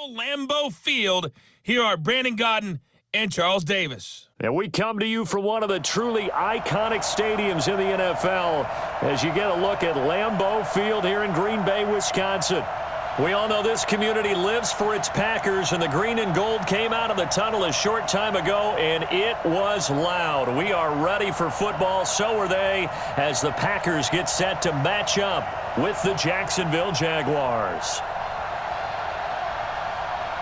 Lambeau Field. Here are Brandon Gaudin and Charles Davis. And we come to you from one of the truly iconic stadiums in the NFL as you get a look at Lambeau Field here in Green Bay, Wisconsin. We all know this community lives for its Packers, and the green and gold came out of the tunnel a short time ago, and it was loud. We are ready for football, so are they, as the Packers get set to match up with the Jacksonville Jaguars.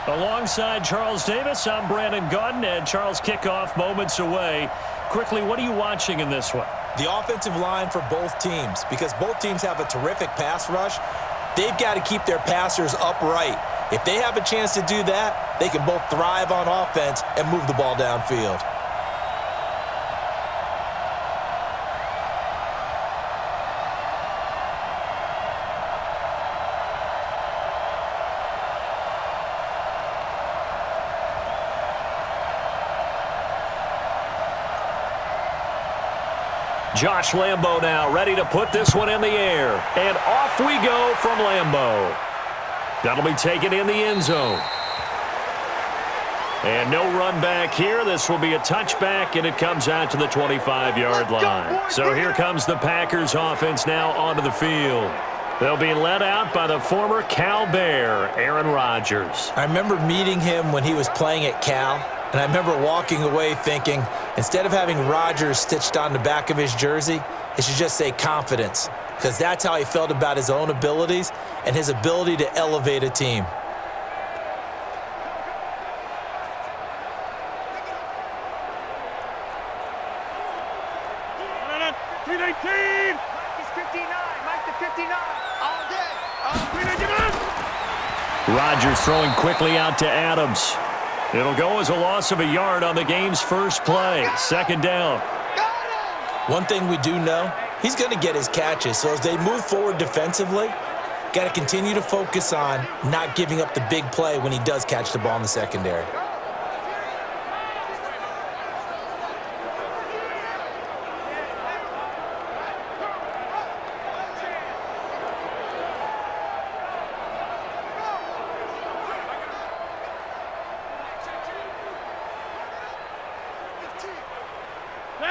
Alongside Charles Davis, I'm Brandon Gaudin, and Charles, kickoff moments away. Quickly, what are you watching in this one? The offensive line for both teams, because both teams have a terrific pass rush. They've got to keep their passers upright. If they have a chance to do that, they can both thrive on offense and move the ball downfield. Josh Lambeau now ready to put this one in the air. And off we go from Lambeau. That'll be taken in the end zone. And no run back here. This will be a touchback, and it comes out to the 25-yard line. So here comes the Packers offense now onto the field. They'll be led out by the former Cal Bear, Aaron Rodgers. I remember meeting him when he was playing at Cal, and I remember walking away thinking, instead of having Rodgers stitched on the back of his jersey, it should just say confidence, because that's how he felt about his own abilities and his ability to elevate a team. Rodgers throwing quickly out to Adams. It'll go as a loss of a yard on the game's first play. Second down. One thing we do know, he's going to get his catches. So as they move forward defensively, got to continue to focus on not giving up the big play when he does catch the ball in the secondary.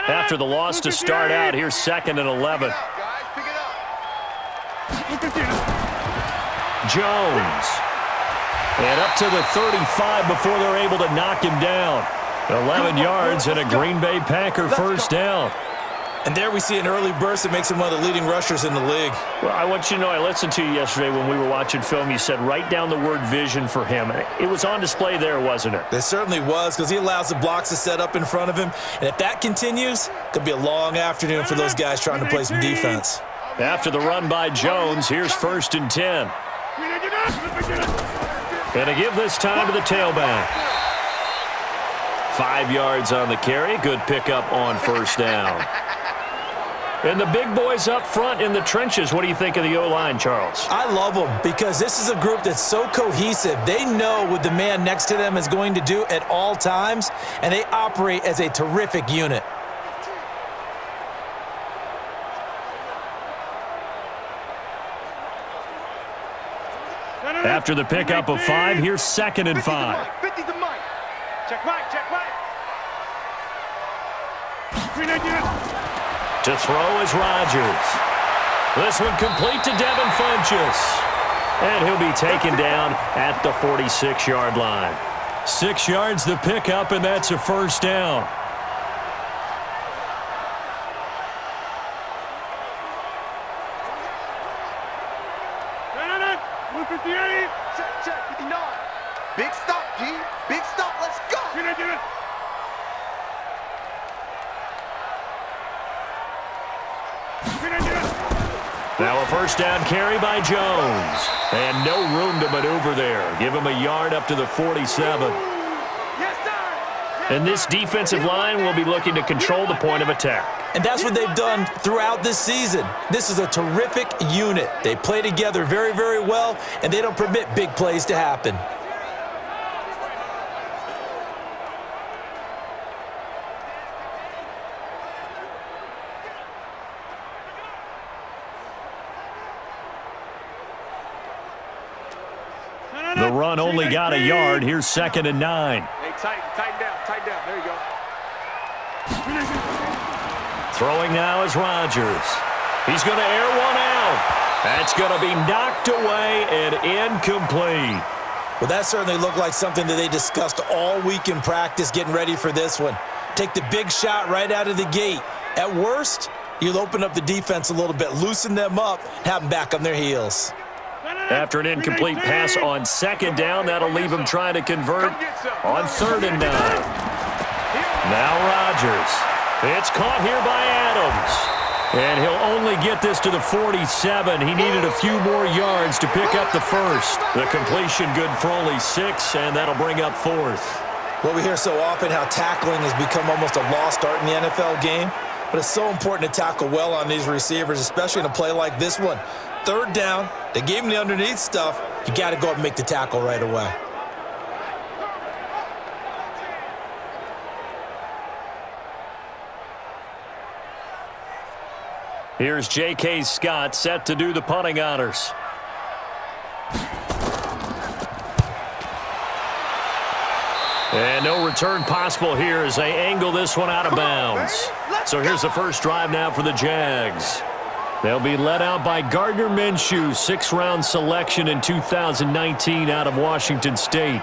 After the loss to start out, here's 2nd and 11. Jones. And up to the 35 before they're able to knock him down. 11 yards and a Green Bay Packer first down. And there we see an early burst that makes him one of the leading rushers in the league. Well, I want you to know, I listened to you yesterday when we were watching film. You said write down the word vision for him. It was on display there, wasn't it? It certainly was, because he allows the blocks to set up in front of him. And if that continues, it could be a long afternoon for those guys trying to play some defense. After the run by Jones, here's 1st and 10. And to give this time to the tailback. 5 yards on the carry. Good pickup on first down. And the big boys up front in the trenches. What do you think of the O-line, Charles? I love them because this is a group that's so cohesive. They know what the man next to them is going to do at all times, and they operate as a terrific unit. After the pickup of 5, here's 2nd and 5. Check right. To throw is Rodgers. This one complete to Devin Funchess. And he'll be taken down at the 46-yard line. 6 yards the pickup, and that's a first down. Check, 59. Big stop, G. Big stop. Let's go. Now a first down carry by Jones. And no room to maneuver there. Give him a yard up to the 47. And this defensive line will be looking to control the point of attack. And that's what they've done throughout this season. This is a terrific unit. They play together very, very well, and they don't permit big plays to happen. The run only got a yard. Here's 2nd and 9. Hey, tighten down. There you go. Throwing now is Rodgers. He's going to air one out. That's going to be knocked away and incomplete. Well, that certainly looked like something that they discussed all week in practice getting ready for this one. Take the big shot right out of the gate. At worst, you'll open up the defense a little bit, loosen them up, have them back on their heels. After an incomplete pass on 2nd down, that'll leave him trying to convert on 3rd and 9. Now Rodgers. It's caught here by Adams. And he'll only get this to the 47. He needed a few more yards to pick up the first. The completion good for only 6, and that'll bring up 4th. Well, we hear so often how tackling has become almost a lost art in the NFL game. But it's so important to tackle well on these receivers, especially in a play like this one. 3rd down, they gave him the underneath stuff. You got to go up and make the tackle right away. Here's J.K. Scott set to do the punting honors. And no return possible here as they angle this one out of bounds. So here's the first drive now for the Jags. They'll be led out by Gardner Minshew, 6th-round selection in 2019 out of Washington State.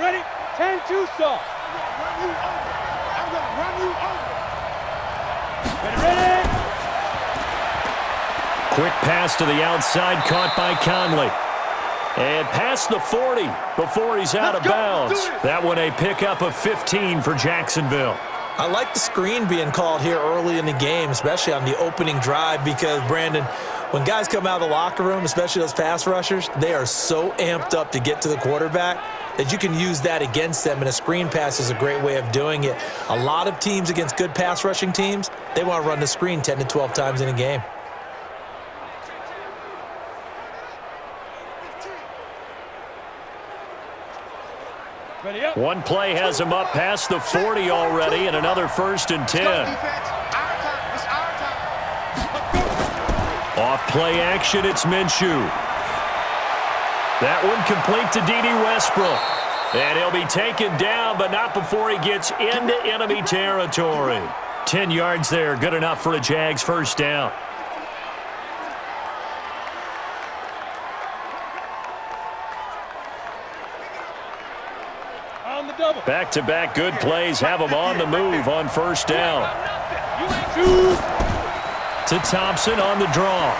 Ready? 10-2 soft. I'm going to run you over. Ready? Quick pass to the outside, caught by Conley. And past the 40 before he's out of bounds. That one a pickup of 15 for Jacksonville. I like the screen being called here early in the game, especially on the opening drive, because, Brandon, when guys come out of the locker room, especially those pass rushers, they are so amped up to get to the quarterback that you can use that against them, and a screen pass is a great way of doing it. A lot of teams against good pass rushing teams, they want to run the screen 10 to 12 times in a game. One play has him up past the 40 already, and another 1st and 10. Off play action, it's Minshew. That one complete to D.D. Westbrook. And he'll be taken down, but not before he gets into enemy territory. 10 yards there, good enough for a Jags 1st down. Back-to-back good plays have him on the move on 1st down. To Thompson on the draw.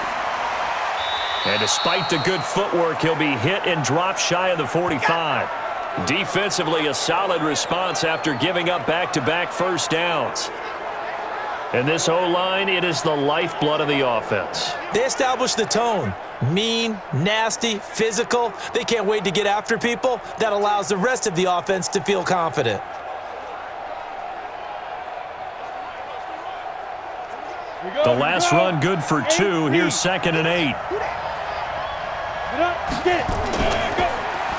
And despite the good footwork, he'll be hit and dropped shy of the 45. Defensively, a solid response after giving up back-to-back 1st downs. And this O-line, it is the lifeblood of the offense. They establish the tone. Mean, nasty, physical. They can't wait to get after people. That allows the rest of the offense to feel confident. The last run good for 2. Here's 2nd and 8.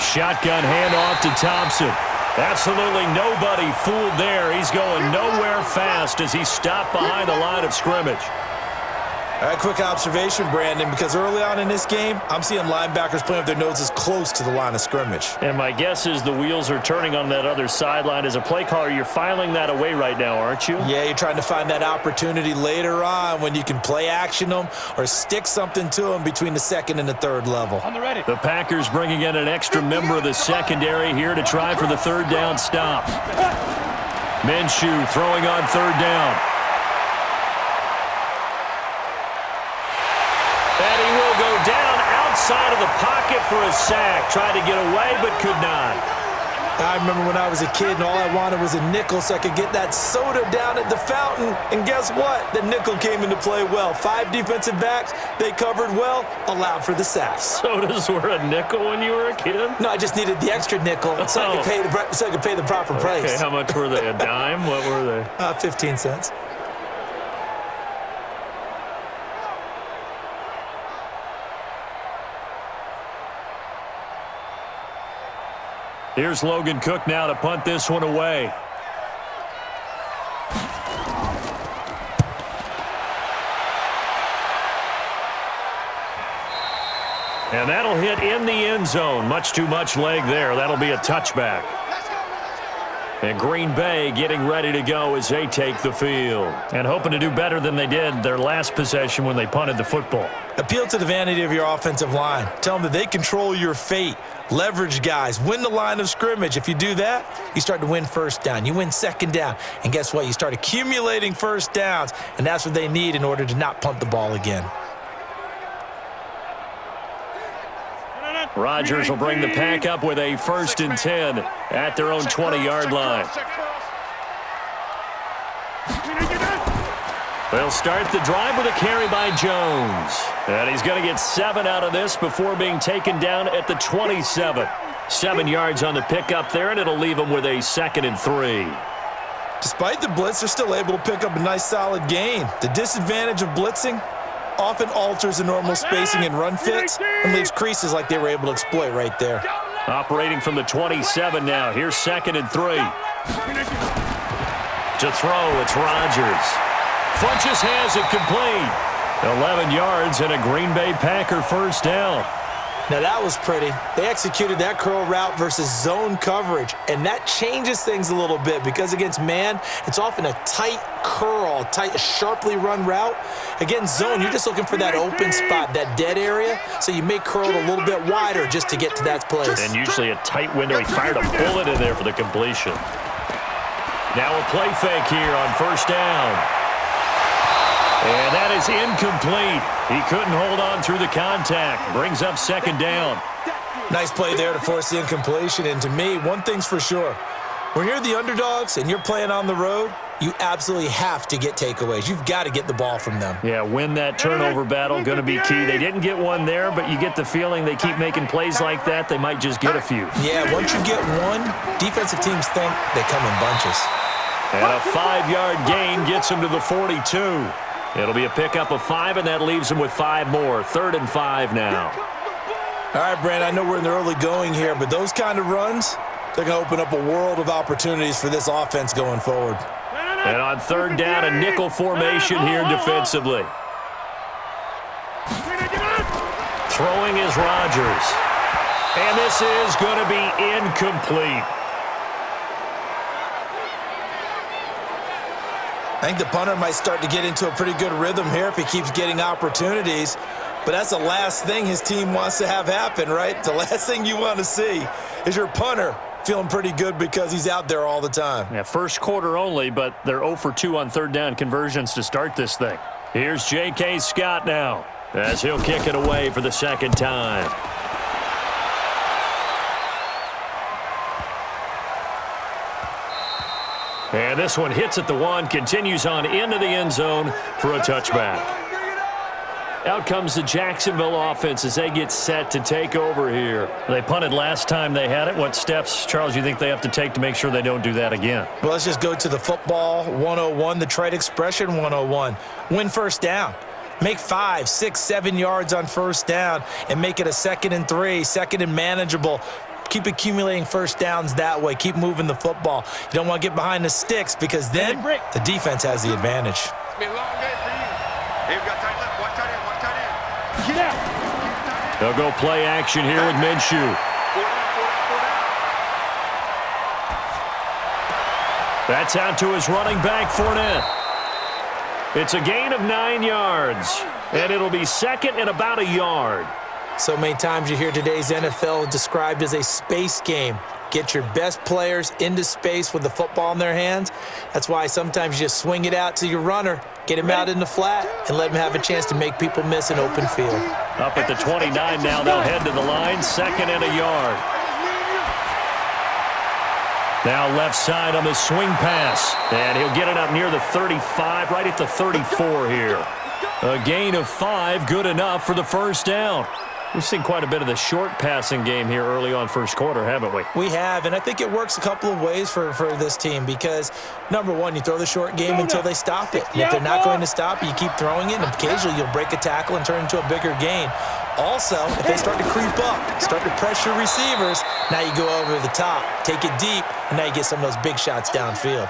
Shotgun handoff to Thompson. Absolutely nobody fooled there. He's going nowhere fast as he's stopped behind the line of scrimmage. All right, quick observation, Brandon, because early on in this game, I'm seeing linebackers playing with their noses close to the line of scrimmage. And my guess is the wheels are turning on that other sideline. As a play caller, you're filing that away right now, aren't you? Yeah, you're trying to find that opportunity later on when you can play action them or stick something to them between the 2nd and the 3rd level. On the ready. The Packers bringing in an extra member of the secondary here to try for the 3rd down stop. Minshew throwing on 3rd down. And he will go down outside of the pocket for a sack. Tried to get away, but could not. I remember when I was a kid and all I wanted was a nickel so I could get that soda down at the fountain. And guess what? The nickel came into play well. 5 defensive backs, they covered well, allowed for the sack. Sodas were a nickel when you were a kid? No, I just needed the extra nickel so I could pay the proper price. Okay, how much were they? A dime? What were they? 15 cents. Here's Logan Cook now to punt this one away. And that'll hit in the end zone. Much too much leg there. That'll be a touchback. And Green Bay getting ready to go as they take the field. And hoping to do better than they did their last possession when they punted the football. Appeal to the vanity of your offensive line. Tell them that they control your fate. Leverage guys. Win the line of scrimmage. If you do that, you start to win first down. You win second down. And guess what? You start accumulating first downs. And that's what they need in order to not punt the ball again. Rodgers will bring the pack up with a 1st and 10 at their own 20-yard line. They'll start the drive with a carry by Jones. And he's going to get 7 out of this before being taken down at the 27. 7 yards on the pickup there, and it'll leave him with a 2nd and 3. Despite the blitz, they're still able to pick up a nice solid gain. The disadvantage of blitzing often alters the normal spacing and run fits and leaves creases like they were able to exploit right there. Operating from the 27 now. Here's 2nd and 3. To throw, it's Rodgers. Funches has it complete. 11 yards and a Green Bay Packer first down. Now that was pretty. They executed that curl route versus zone coverage, and that changes things a little bit because against man, it's often a tight curl, tight, sharply run route. Against zone, you're just looking for that open spot, that dead area, so you may curl it a little bit wider just to get to that place. And usually a tight window. He fired a bullet in there for the completion. Now a play fake here on first down. And that is incomplete. He couldn't hold on through the contact. Brings up 2nd down. Nice play there to force the incompletion. And to me, one thing's for sure. When you're the underdogs and you're playing on the road, you absolutely have to get takeaways. You've got to get the ball from them. Yeah, win that turnover battle, going to be key. They didn't get one there, but you get the feeling they keep making plays like that, they might just get a few. Yeah, once you get one, defensive teams think they come in bunches. And a 5-yard gain gets him to the 42. It'll be a pickup of 5, and that leaves him with 5 more. 3rd and 5 now. All right, Brandon, I know we're in the early going here, but those kind of runs, they're going to open up a world of opportunities for this offense going forward. And on 3rd down, a nickel formation here defensively. Throwing is Rodgers. And this is going to be incomplete. I think the punter might start to get into a pretty good rhythm here if he keeps getting opportunities. But that's the last thing his team wants to have happen, right? The last thing you want to see is your punter feeling pretty good because he's out there all the time. Yeah, first quarter only, but they're 0 for 2 on 3rd down conversions to start this thing. Here's J.K. Scott now as he'll kick it away for the 2nd time. And this one hits at the 1, continues on into the end zone for a touchback. Out comes the Jacksonville offense as they get set to take over here. They punted last time they had it. What steps, Charles, you think they have to take to make sure they don't do that again? Well, let's just go to the football 101, the trite expression 101. Win first down. Make 5, 6, 7 yards on first down and make it a 2nd and 3, 2nd and manageable. Keep accumulating first downs that way. Keep moving the football. You don't want to get behind the sticks because then the defense has the advantage. It's been a long day for you. Hey, we got tight left, one tight end. Get out. They'll go play action here with Minshew. That's out to his running back, Fournette. It's a gain of 9 yards, and it'll be 2nd and about a yard. So many times you hear today's NFL described as a space game. Get your best players into space with the football in their hands. That's why sometimes you just swing it out to your runner, get him out in the flat, and let him have a chance to make people miss an open field. Up at the 29 now, they'll head to the line, 2nd and a yard. Now left side on the swing pass, and he'll get it up near the 35, right at the 34 here. A gain of 5, good enough for the first down. We've seen quite a bit of the short passing game here early on first quarter, haven't we? We have, and I think it works a couple of ways for this team because, number one, you throw the short game until they stop it. And if they're not going to stop it, you keep throwing it, and occasionally you'll break a tackle and turn into a bigger gain. Also, if they start to creep up, start to pressure receivers, now you go over the top, take it deep, and now you get some of those big shots downfield.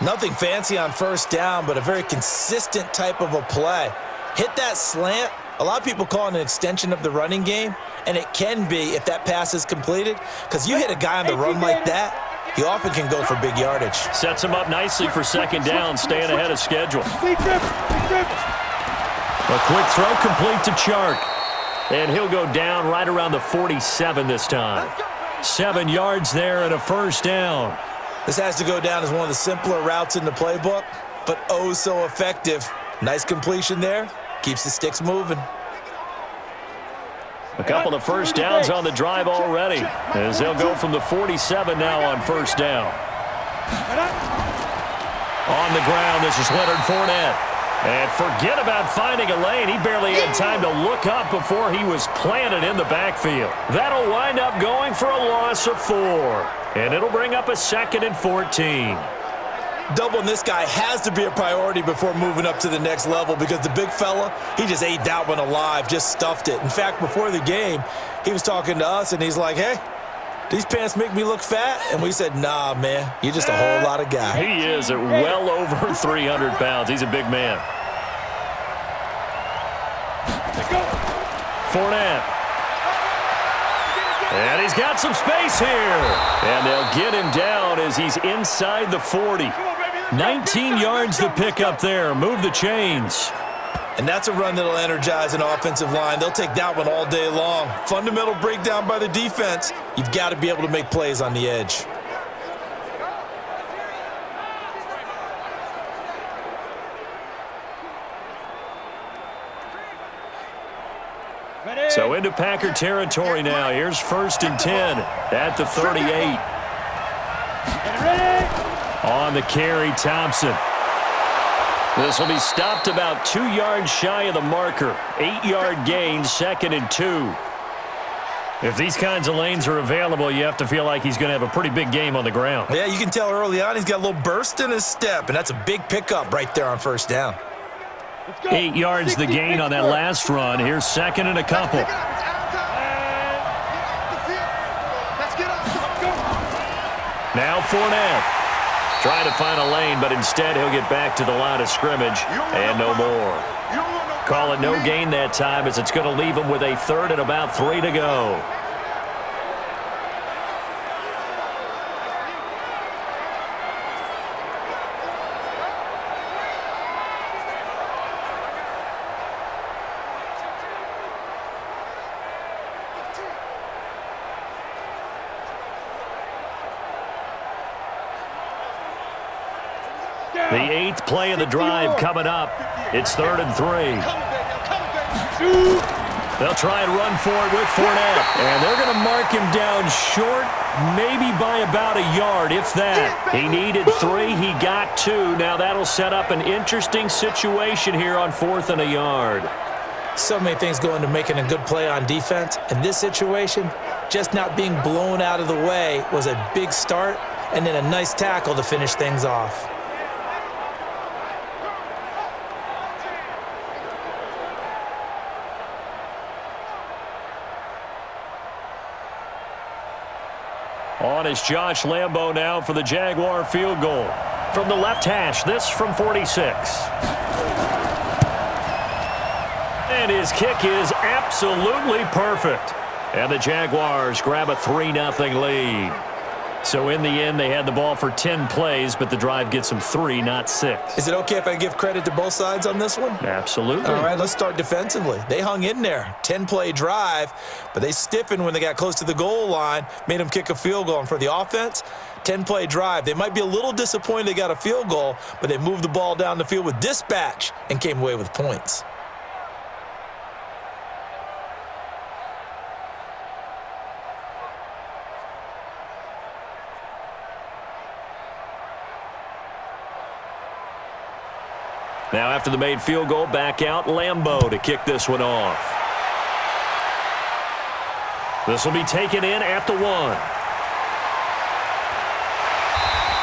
Nothing fancy on first down, but a very consistent type of a play. Hit that slant. A lot of people call it an extension of the running game, and it can be if that pass is completed, because you hit a guy on the run like that, he often can go for big yardage. Sets him up nicely for second down, staying ahead of schedule. A quick throw complete to Chark. And he'll go down right around the 47 this time. 7 yards there and a first down. This has to go down as one of the simpler routes in the playbook, but oh so effective. Nice completion there. Keeps the sticks moving. A couple of first downs on the drive already, as they'll go from the 47 now on first down. On the ground, this is Leonard Fournette. And forget about finding a lane. He barely had time to look up before he was planted in the backfield. That'll wind up going for a loss of 4. And it'll bring up a 2nd and 14. Doubling this guy has to be a priority before moving up to the next level, because the big fella, he just ate that one alive, just stuffed it. In fact, before the game, he was talking to us, and he's like, hey, these pants make me look fat? And we said, nah, man, you're just a whole lot of guy. He is at well over 300 pounds. He's a big man. Fournette. And he's got some space here. And they'll get him down as he's inside the 40. 19 yards to pick up there. Move the chains. And that's a run that'll energize an offensive line. They'll take that one all day long. Fundamental breakdown by the defense. You've got to be able to make plays on the edge. So into Packer territory now. Here's 1st and 10 at the 38. On the carry, Thompson. This will be stopped about 2 yards shy of the marker. 8-yard gain, 2nd and 2. If these kinds of lanes are available, you have to feel like he's going to have a pretty big game on the ground. Yeah, you can tell early on he's got a little burst in his step, and that's a big pickup right there on first down. 8 yards the gain on that last run. Here's 2nd and a couple. Now Fournette. Trying to find a lane, but instead he'll get back to the line of scrimmage and no more. Call it no gain that time, as it's going to leave him with a 3rd and about 3 to go. The 8th play of the drive coming up. It's 3rd and 3. They'll try and run for it with Fournette. And they're going to mark him down short, maybe by about a yard, if that. He needed 3. He got 2. Now that'll set up an interesting situation here on 4th and a yard. So many things go into making a good play on defense. In this situation, just not being blown out of the way was a big start, and then a nice tackle to finish things off. On is Josh Lambo now for the Jaguar field goal. From the left hash, this from 46. And his kick is absolutely perfect. And the Jaguars grab a 3-0 lead. So in the end, they had the ball for 10 plays, but the drive gets them 3, not 6. Is it okay if I give credit to both sides on this one? Absolutely. All right, let's start defensively. They hung in there. 10-play drive, but they stiffened when they got close to the goal line, made them kick a field goal. And for the offense, 10-play drive. They might be a little disappointed they got a field goal, but they moved the ball down the field with dispatch and came away with points. Now after the made field goal, back out Lambo to kick this one off. This will be taken in at the 1.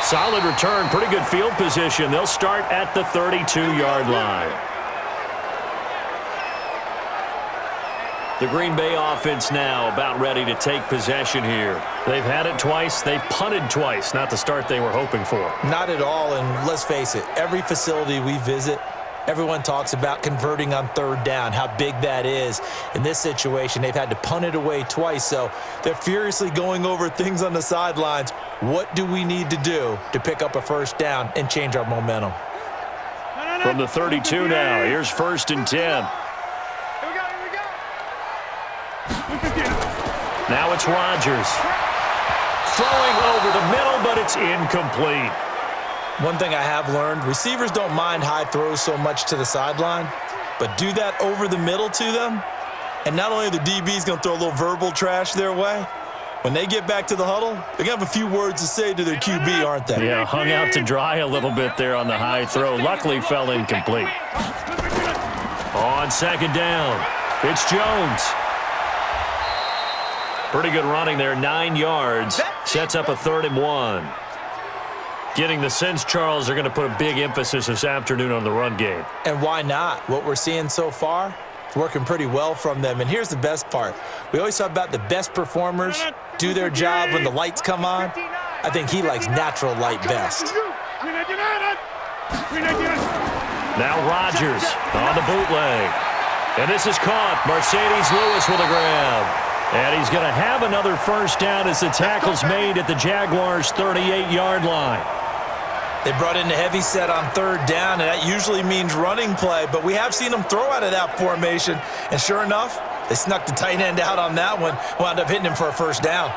Solid return, pretty good field position. They'll start at the 32-yard line. The Green Bay offense now about ready to take possession here. They've had it twice. They've punted twice. Not the start they were hoping for. Not at all, and let's face it, every facility we visit, everyone talks about converting on third down, how big that is. In this situation, they've had to punt it away twice, so they're furiously going over things on the sidelines. What do we need to do to pick up a first down and change our momentum? From the 32 now, here's 1st and 10. Now it's Rodgers. Throwing over the middle, but it's incomplete. One thing I have learned, receivers don't mind high throws so much to the sideline, but do that over the middle to them, and not only are the DBs going to throw a little verbal trash their way, when they get back to the huddle, they're going to have a few words to say to their QB, aren't they? Yeah, hung out to dry a little bit there on the high throw. Luckily fell incomplete. On 2nd down, it's Jones. Pretty good running there, 9 yards. Sets up a 3rd and 1. Getting the sense, Charles, they're going to put a big emphasis this afternoon on the run game. And why not? What we're seeing so far, it's working pretty well from them. And here's the best part. We always talk about the best performers do their job when the lights come on. I think he likes natural light best. Now Rodgers on the bootleg. And this is caught. Mercedes Lewis with a grab. And he's going to have another first down as the tackle's made at the Jaguars' 38-yard line. They brought in the heavy set on 3rd down, and that usually means running play, but we have seen them throw out of that formation, and sure enough, they snuck the tight end out on that one, wound up hitting him for a first down.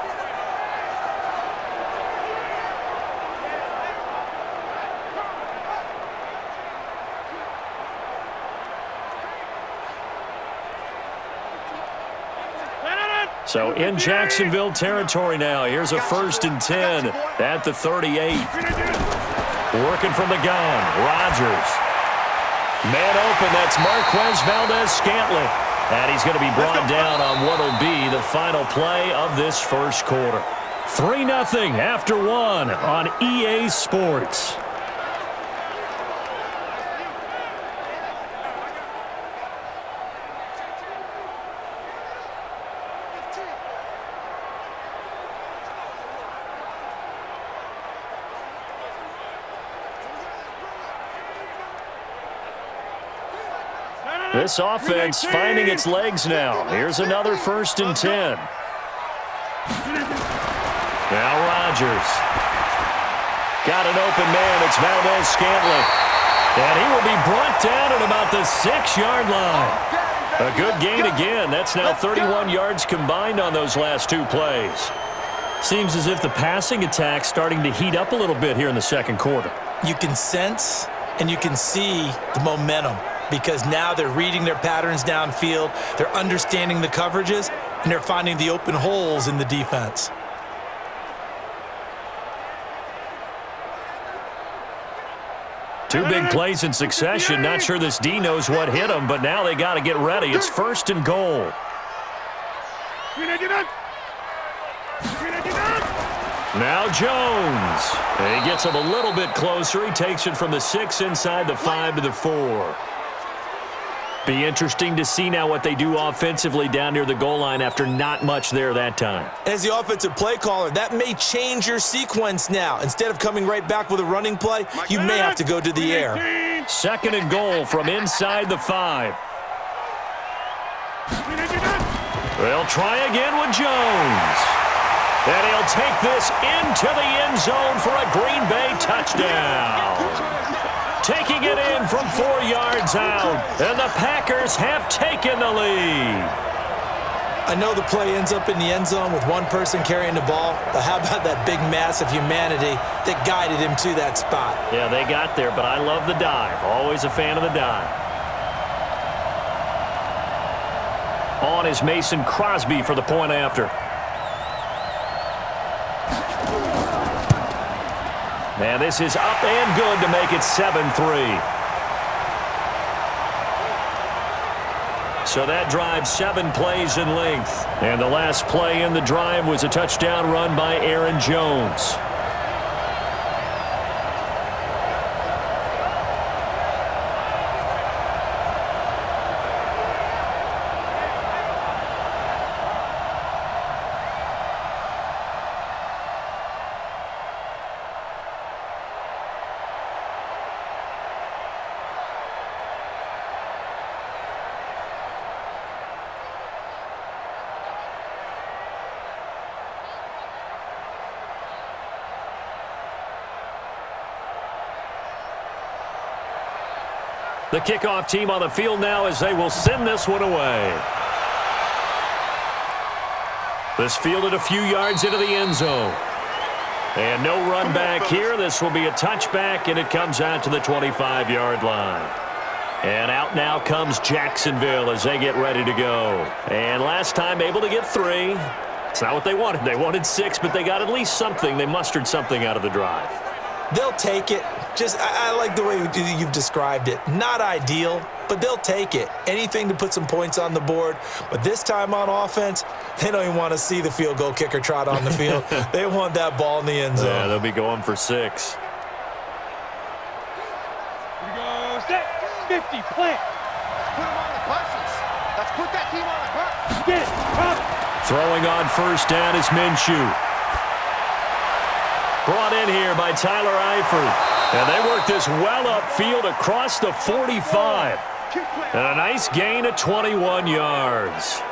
So in Jacksonville territory now. Here's a 1st and 10 at the 38. Working from the gun, Rodgers. Man open, that's Marquez Valdez-Scantling. And he's going to be brought down on what will be the final play of this first quarter. 3-0 after 1 on EA Sports. This offense finding its legs now. Here's another 1st and 10. Now Rodgers. Got an open man. It's Valdez-Scantling. And he will be brought down at about the 6-yard line. A good gain again. That's now 31 yards combined on those last 2 plays. Seems as if the passing attack's starting to heat up a little bit here in the second quarter. You can sense and you can see the momentum, because now they're reading their patterns downfield, they're understanding the coverages, and they're finding the open holes in the defense. Two big plays in succession. Not sure this D knows what hit him, but now they got to get ready. It's 1st and goal. Now Jones. He gets him a little bit closer. He takes it from the 6 inside the 5 to the 4. Be interesting to see now what they do offensively down near the goal line after not much there that time. As the offensive play caller, that may change your sequence now. Instead of coming right back with a running play, you may have to go to the air. 2nd and goal from inside the 5. They'll try again with Jones. And he'll take this into the end zone for a Green Bay touchdown. Taking it in from 4 yards out, and the Packers have taken the lead. I know the play ends up in the end zone with one person carrying the ball, but how about that big mass of humanity that guided him to that spot? Yeah, they got there, but I love the dive. Always a fan of the dive. On is Mason Crosby for the point after. And this is up and good to make it 7-3. So that drive 7 plays in length. And the last play in the drive was a touchdown run by Aaron Jones. The kickoff team on the field now as they will send this one away. This fielded a few yards into the end zone. And no run back here. This will be a touchback, and it comes out to the 25-yard line. And out now comes Jacksonville as they get ready to go. And last time able to get 3. It's not what they wanted. They wanted 6, but they got at least something. They mustered something out of the drive. They'll take it. I like the way you've described it. Not ideal, but they'll take it. Anything to put some points on the board. But this time on offense, they don't even want to see the field goal kicker trot on the field. They want that ball in the end zone. Yeah, they'll be going for 6. Here we go. Set. 50. Plant. Put them on the buses. Let's put that team on the bus. Get it. Come. Throwing on first down is Minshew. Brought in here by Tyler Eifert. And they work this well upfield across the 45. And a nice gain of 21 yards.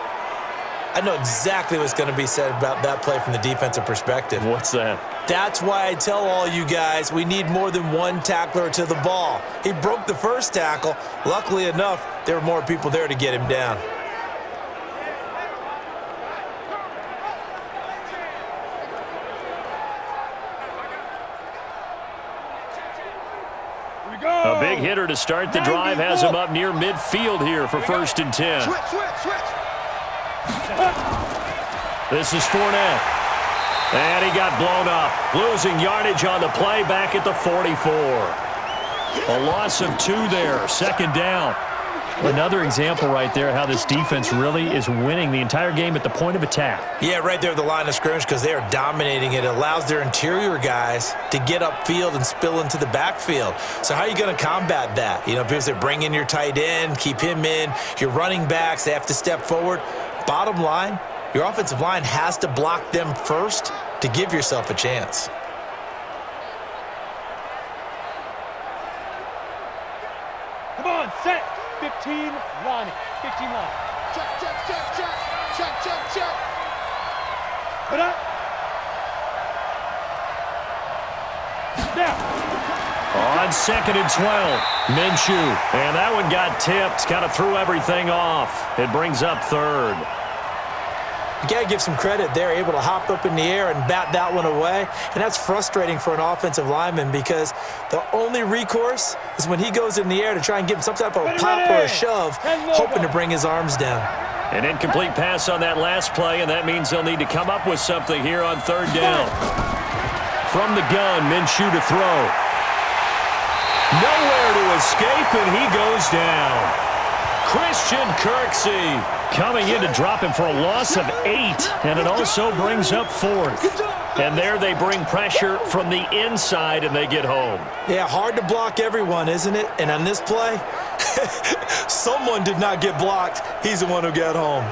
I know exactly what's going to be said about that play from the defensive perspective. What's that? That's why I tell all you guys we need more than one tackler to the ball. He broke the first tackle. Luckily enough, there were more people there to get him down. A big hitter to start the drive has him up near midfield here for 1st and 10. Switch. This is Fournette. And he got blown up. Losing yardage on the play back at the 44. A loss of 2 there. 2nd down. Another example right there how this defense really is winning the entire game at the point of attack. Yeah, right there at the line of scrimmage because they are dominating it. It allows their interior guys to get upfield and spill into the backfield. So how are you going to combat that? You know, people say bring in your tight end, keep him in. Your running backs, they have to step forward. Bottom line, your offensive line has to block them first to give yourself a chance. Come on, set. 15 line. 15 line. Check. Put up. Now. On 2nd and 12, Minshew. And that one got tipped. Kind of threw everything off. It brings up 3rd. You got to give some credit. They're able to hop up in the air and bat that one away. And that's frustrating for an offensive lineman because the only recourse is when he goes in the air to try and give him some type of a pop or a shove, hoping to bring his arms down. An incomplete pass on that last play, and that means they'll need to come up with something here on 3rd down. From the gun, Minshew to throw. Nowhere to escape, and he goes down. Christian Kirksey coming in to drop him for a loss of 8, and it also brings up 4th. And there they bring pressure from the inside, and they get home. Yeah, hard to block everyone, isn't it? And on this play, someone did not get blocked. He's the one who got home.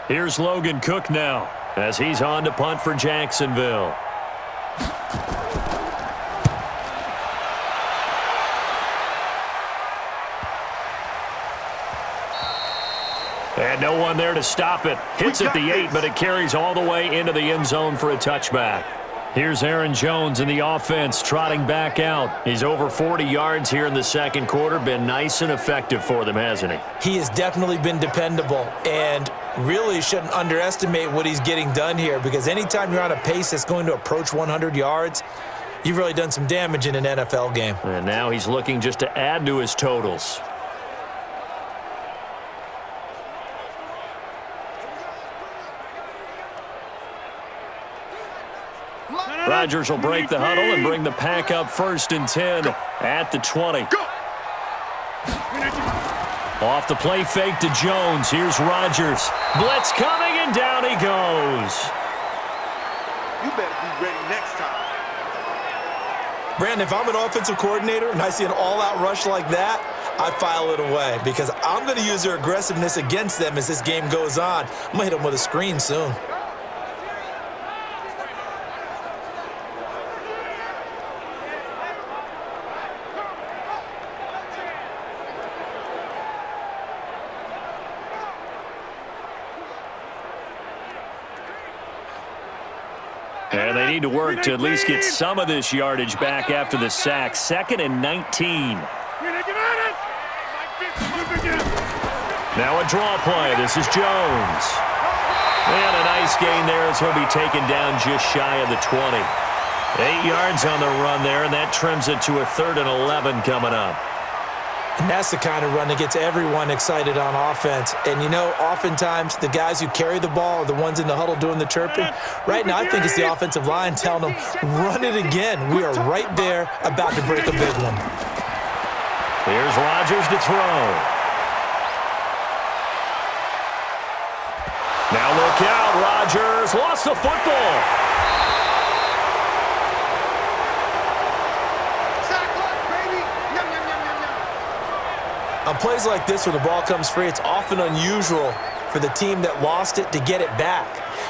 Here's Logan Cook now as he's on to punt for Jacksonville. And no one there to stop it. Hits at the 8, but it carries all the way into the end zone for a touchback. Here's Aaron Jones in the offense trotting back out. He's over 40 yards here in the 2nd quarter. Been nice and effective for them, hasn't he? He has definitely been dependable and really shouldn't underestimate what he's getting done here because anytime you're on a pace that's going to approach 100 yards, you've really done some damage in an NFL game. And now he's looking just to add to his totals. Rodgers will break the huddle and bring the pack up 1st and 10 at the 20. Off the play fake to Jones. Here's Rodgers. Blitz coming, and down he goes. You better be ready next time. Brandon, if I'm an offensive coordinator and I see an all-out rush like that, I file it away because I'm going to use their aggressiveness against them as this game goes on. I'm going to hit them with a screen soon. need to work to at least get some of this yardage back after the sack. 2nd and 19. Now a draw play. This is Jones. And a nice gain there as he'll be taken down just shy of the 20. 8 yards on the run there, and that trims it to a 3rd and 11 coming up. And that's the kind of run that gets everyone excited on offense. And, you know, oftentimes the guys who carry the ball are the ones in the huddle doing the chirping. Right now, I think it's the offensive line telling them, run it again. We are right there about to break a big one. Here's Rodgers to throw. Now look out, Rodgers lost the football. On plays like this where the ball comes free, it's often unusual for the team that lost it to get it back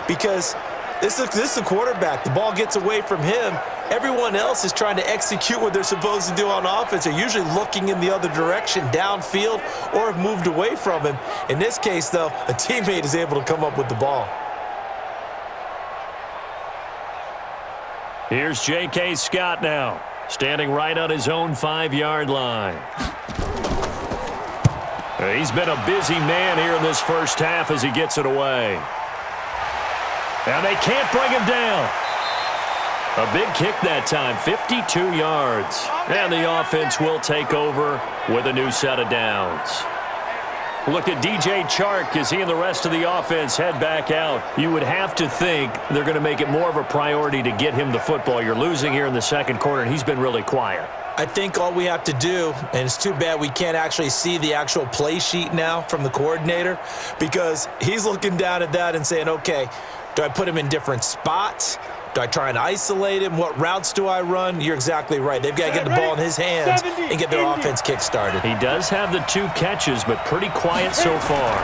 because this is the quarterback. The ball gets away from him. Everyone else is trying to execute what they're supposed to do on offense. They're usually looking in the other direction, downfield, or have moved away from him. In this case, though, a teammate is able to come up with the ball. Here's J.K. Scott now, standing right on his own 5-yard line. He's been a busy man here in this first half as he gets it away. And they can't bring him down. A big kick that time, 52 yards. And the offense will take over with a new set of downs. Look at DJ Chark as he and the rest of the offense head back out. You would have to think they're going to make it more of a priority to get him the football. You're losing here in the second quarter, and he's been really quiet. I think all we have to do, and it's too bad we can't actually see the actual play sheet now from the coordinator, because he's looking down at that and saying, okay, do I put him in different spots? Do I try and isolate him? What routes do I run? You're exactly right. They've got to get the ball in his hands and get their offense kick-started. He does have the 2 catches, but pretty quiet so far.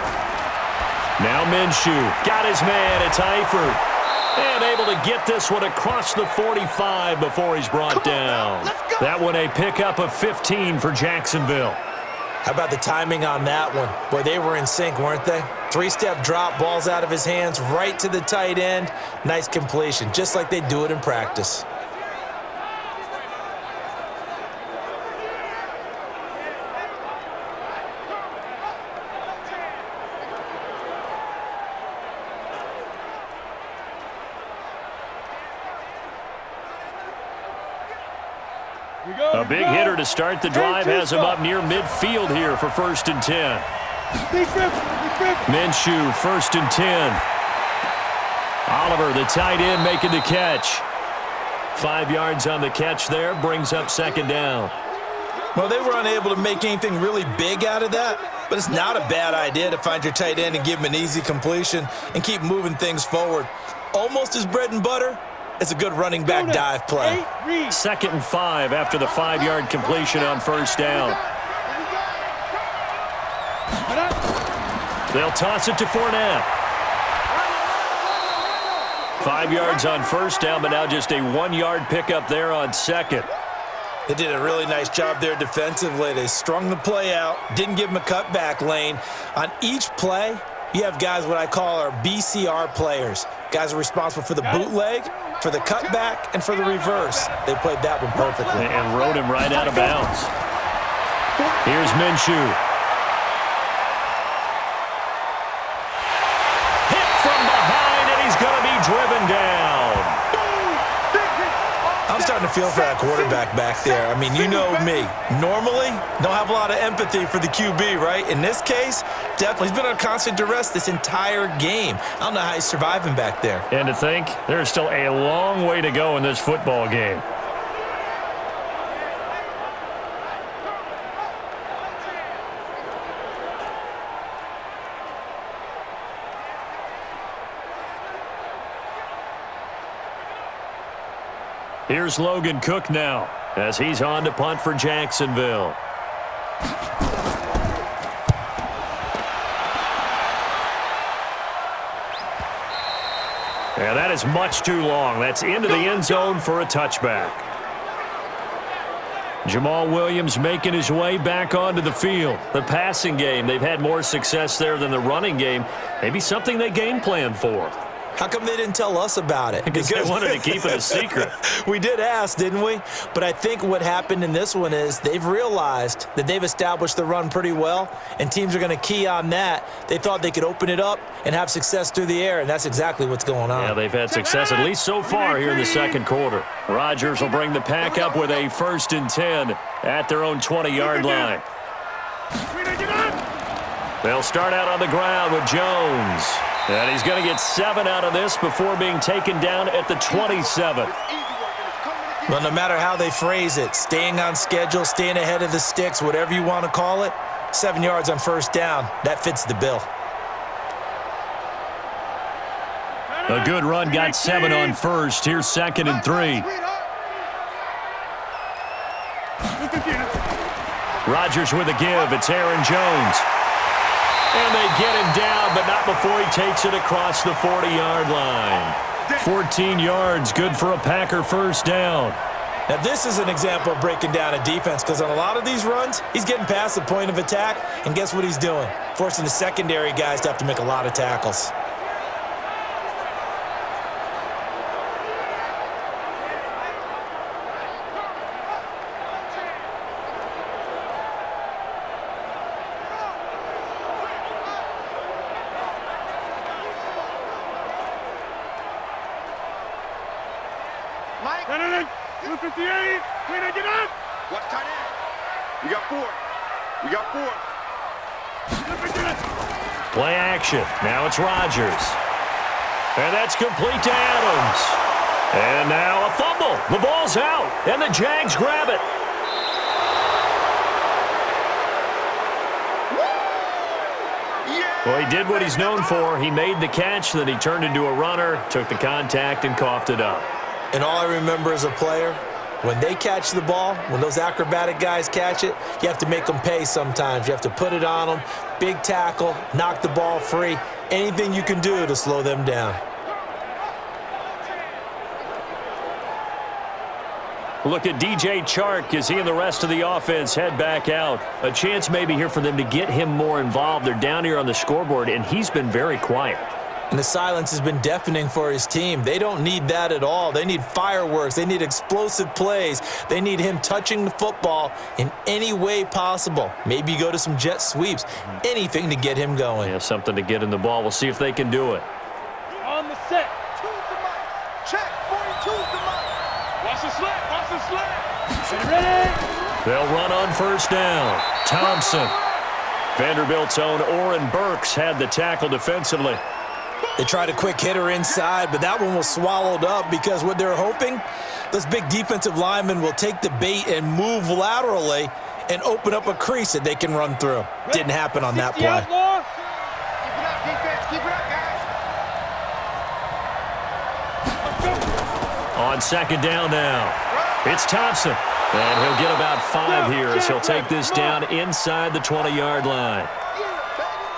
Now Minshew got his man. It's Eifert. And able to get this one across the 45 before he's brought down. That one a pickup of 15 for Jacksonville. How about the timing on that one? Boy, they were in sync, weren't they? 3-step drop, balls out of his hands, right to the tight end. Nice completion, just like they do it in practice. A big hitter to start the drive has him up near midfield here for 1st and 10. Minshew, 1st and 10. Oliver, the tight end, making the catch. 5 yards on the catch there, brings up 2nd down. Well, they were unable to make anything really big out of that, but it's not a bad idea to find your tight end and give him an easy completion and keep moving things forward. Almost his bread and butter. It's a good running back dive play. 2nd and 5 after the 5-yard completion on 1st down. They'll toss it to Fournette. 5 yards on 1st down, but now just a 1-yard pickup there on 2nd. They did a really nice job there defensively. They strung the play out, didn't give him a cutback lane. On each play, you have guys what I call our BCR players. Guys are responsible for the bootleg, for the cutback, and for the reverse. They played that one perfectly. And rode him right out of bounds. Here's Minshew. Hit from behind, and he's going to be driven down. I'm starting to feel for that quarterback back there. I mean, you know me. Normally, don't have a lot of empathy for the QB, right? In this case, definitely. He's been on constant duress this entire game. I don't know how he's surviving back there. And to think, there's still a long way to go in this football game. Here's Logan Cook now as he's on to punt for Jacksonville. Yeah, that is much too long. That's into the end zone for a touchback. Jamal Williams making his way back onto the field. The passing game, they've had more success there than the running game. Maybe something they game plan for. How come they didn't tell us about it? Because they wanted to keep it a secret. We did ask, didn't we? But I think what happened in this one is they've realized that they've established the run pretty well, and teams are going to key on that. They thought they could open it up and have success through the air, and that's exactly what's going on. Yeah, they've had success, at least so far, here in the second quarter. Rodgers will bring the pack up with a 1st and 10 at their own 20-yard line. They'll start out on the ground with Jones. And he's going to get 7 out of this before being taken down at the 27. Well, no matter how they phrase it, staying on schedule, staying ahead of the sticks, whatever you want to call it, 7 yards on 1st down, that fits the bill. A good run got 7 on 1st. Here's 2nd and 3. Rodgers with a give. It's Aaron Jones. And they get him down, but not before he takes it across the 40-yard line. 14 yards, good for a Packer 1st down. Now, this is an example of breaking down a defense, because on a lot of these runs, he's getting past the point of attack, and guess what he's doing? Forcing the secondary guys to have to make a lot of tackles. Watch tight end. We got 4. We got 4. Play action. Now it's Rodgers. And that's complete to Adams. And now a fumble. The ball's out, and the Jags grab it. Well, he did what he's known for. He made the catch, then he turned into a runner, took the contact, and coughed it up. And all I remember as a player, when they catch the ball, when those acrobatic guys catch it, you have to make them pay sometimes. You have to put it on them, big tackle, knock the ball free, anything you can do to slow them down. Look at DJ Chark as he and the rest of the offense head back out. A chance maybe here for them to get him more involved. They're down here on the scoreboard, and he's been very quiet. And the silence has been deafening for his team. They don't need that at all. They need fireworks. They need explosive plays. They need him touching the football in any way possible. Maybe you go to some jet sweeps. Anything to get him going. Yeah, something to get in the ball. We'll see if they can do it. On the set. Check. 42's the mark. Watch the slant. Watch the slant. Ready? They'll run on 1st down. Thompson. Vanderbilt's own Oren Burks had the tackle defensively. They tried a quick hitter inside, but that one was swallowed up because what they're hoping, those big defensive linemen will take the bait and move laterally and open up a crease that they can run through. Didn't happen on that play. Keep it up, defense. Keep it up, guys. On 2nd down now. It's Thompson. And he'll get about 5 here as he'll take this down inside the 20-yard line.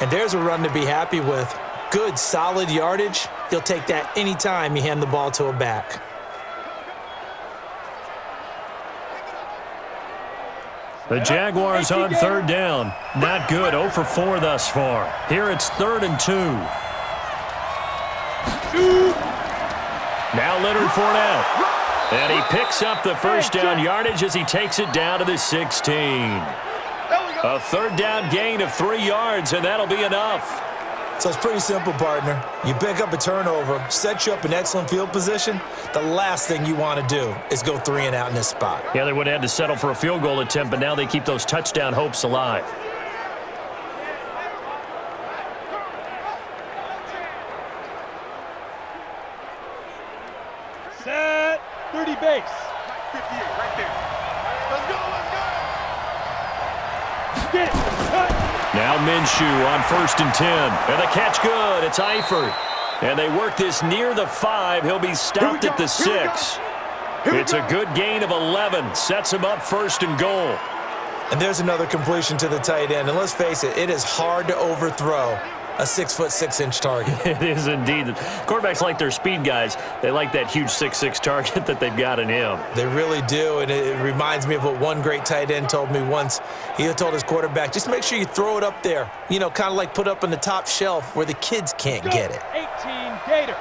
And there's a run to be happy with. Good, solid yardage. He'll take that anytime you hand the ball to a back. The Jaguars on 3rd down. Not good. 0 for 4 thus far. Here it's 3rd and 2. Now Leonard Fournette. And he picks up the 1st down yardage as he takes it down to the 16. A 3rd down gain of 3 yards, and that'll be enough. So it's pretty simple, partner. You pick up a turnover, set you up in excellent field position. The last thing you want to do is go 3 and out in this spot. Yeah, they would have had to settle for a field goal attempt, but now they keep those touchdown hopes alive. Set. 30 base. 58 right there. Let's go, let's go. Get it. Cut. Now Minshew on 1st and 10. And the catch good. It's Eifert. And they work this near the 5. He'll be stopped at the 6. It's a good gain of 11. Sets him up 1st and goal. And there's another completion to the tight end. And let's face it, it is hard to overthrow a 6'6" target. It is indeed. Quarterbacks like their speed guys. They like that huge 6'6" target that they've got in him. They really do, and it reminds me of what one great tight end told me once. He told his quarterback, just make sure you throw it up there. You know, kind of like put up on the top shelf where the kids can't get it. 18 Gator.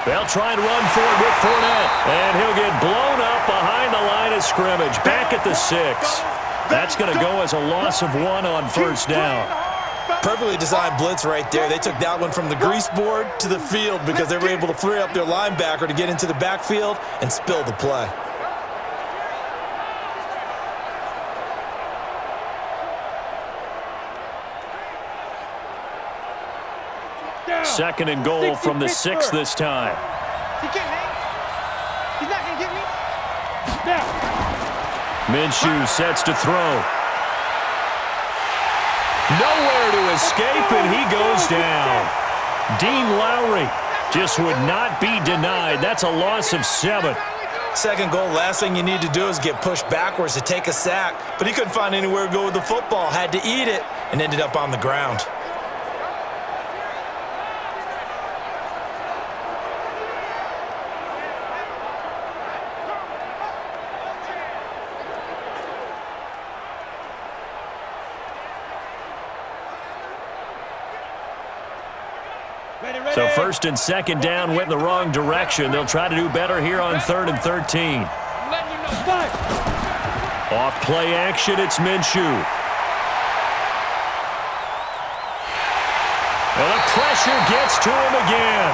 They'll try and run for it with Fournette. And he'll get blown up behind the line of scrimmage. Back at the 6. That's going to go as a loss of 1 on first down. Perfectly designed blitz right there. They took that one from the grease board to the field because they were able to free up their linebacker to get into the backfield and spill the play. Second and goal from the 6 this time. He can't hang. He's not going to get me. Now. Minshew sets to throw. Nowhere to escape, and he goes down. Dean Lowry just would not be denied. That's a loss of 7. Second goal, last thing you need to do is get pushed backwards to take a sack. But he couldn't find anywhere to go with the football. Had to eat it and ended up on the ground. So first and second down went in the wrong direction. They'll try to do better here on 3rd and 13. Off play action, it's Minshew. And the pressure gets to him again.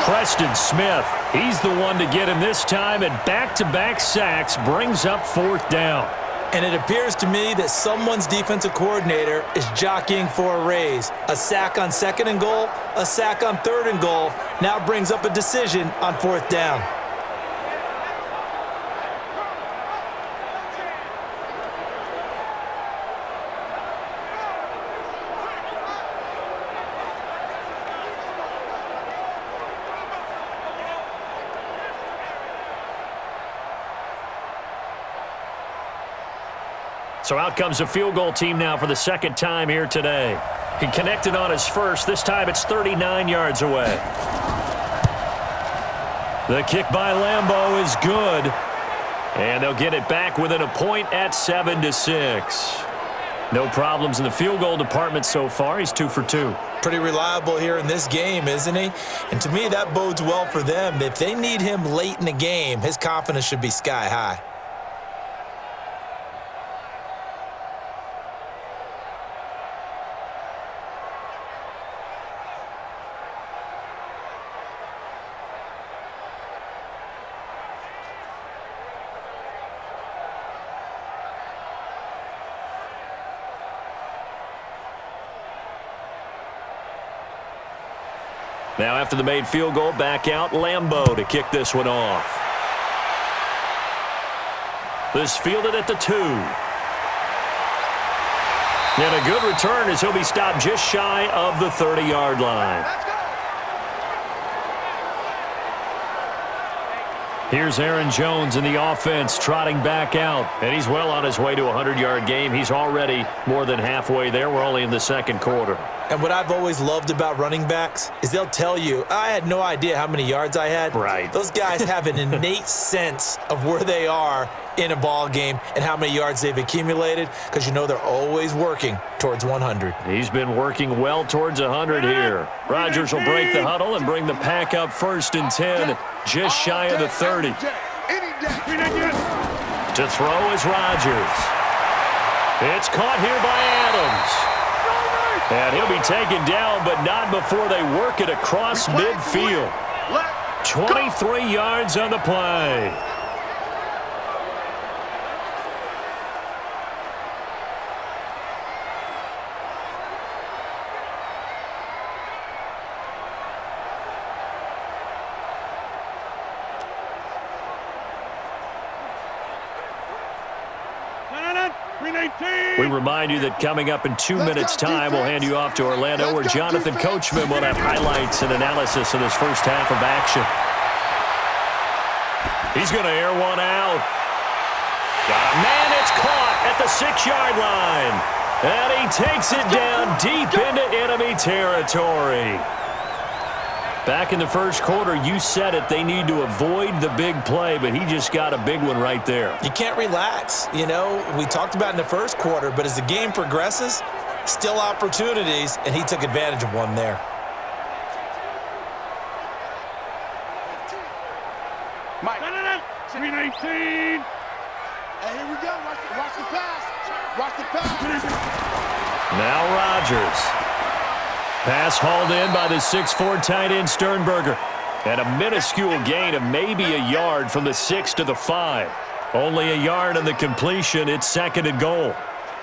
Preston Smith, he's the one to get him this time, and back-to-back sacks brings up 4th down. And it appears to me that someone's defensive coordinator is jockeying for a raise. A sack on 2nd and goal, a sack on 3rd and goal, now brings up a decision on 4th down. So out comes the field goal team now for the 2nd time here today. He connected on his first. This time it's 39 yards away. The kick by Lambeau is good. And they'll get it back within a point at 7-6. No problems in the field goal department so far. He's 2 for 2. Pretty reliable here in this game, isn't he? And to me, that bodes well for them. If they need him late in the game, his confidence should be sky high. Now after the made field goal, back out Lambeau to kick this one off. This fielded at the 2. And a good return as he'll be stopped just shy of the 30-yard line. Here's Aaron Jones in the offense trotting back out. And he's well on his way to a 100-yard game. He's already more than halfway there. We're only in the 2nd quarter. And what I've always loved about running backs is they'll tell you, I had no idea how many yards I had. Right. Those guys have an innate sense of where they are in a ball game and how many yards they've accumulated because you know they're always working towards 100. He's been working well towards 100 here. Rodgers will break the huddle and bring the pack up 1st and 10, just shy of the 30. To throw is Rodgers. It's caught here by Adams. And he'll be taken down, but not before they work it across midfield. 23 yards on the play. We remind you that coming up in 2 minutes' time, we'll hand you off to Orlando, where Jonathan Coachman will have highlights and analysis of this first half of action. He's going to air one out. Got a man, it's caught at the 6-yard line. And he takes it down deep into enemy territory. Back in the first quarter, you said it, they need to avoid the big play, but he just got a big one right there. You can't relax. You know, we talked about in the first quarter, but as the game progresses, still opportunities, and he took advantage of one there. 14. Hey, here we go. Watch the pass. Watch the pass. Now Rodgers. Pass hauled in by the 6'4" tight end Sternberger. And a minuscule gain of maybe a yard from the 6 to the 5. Only a yard on the completion. It's 2nd and goal.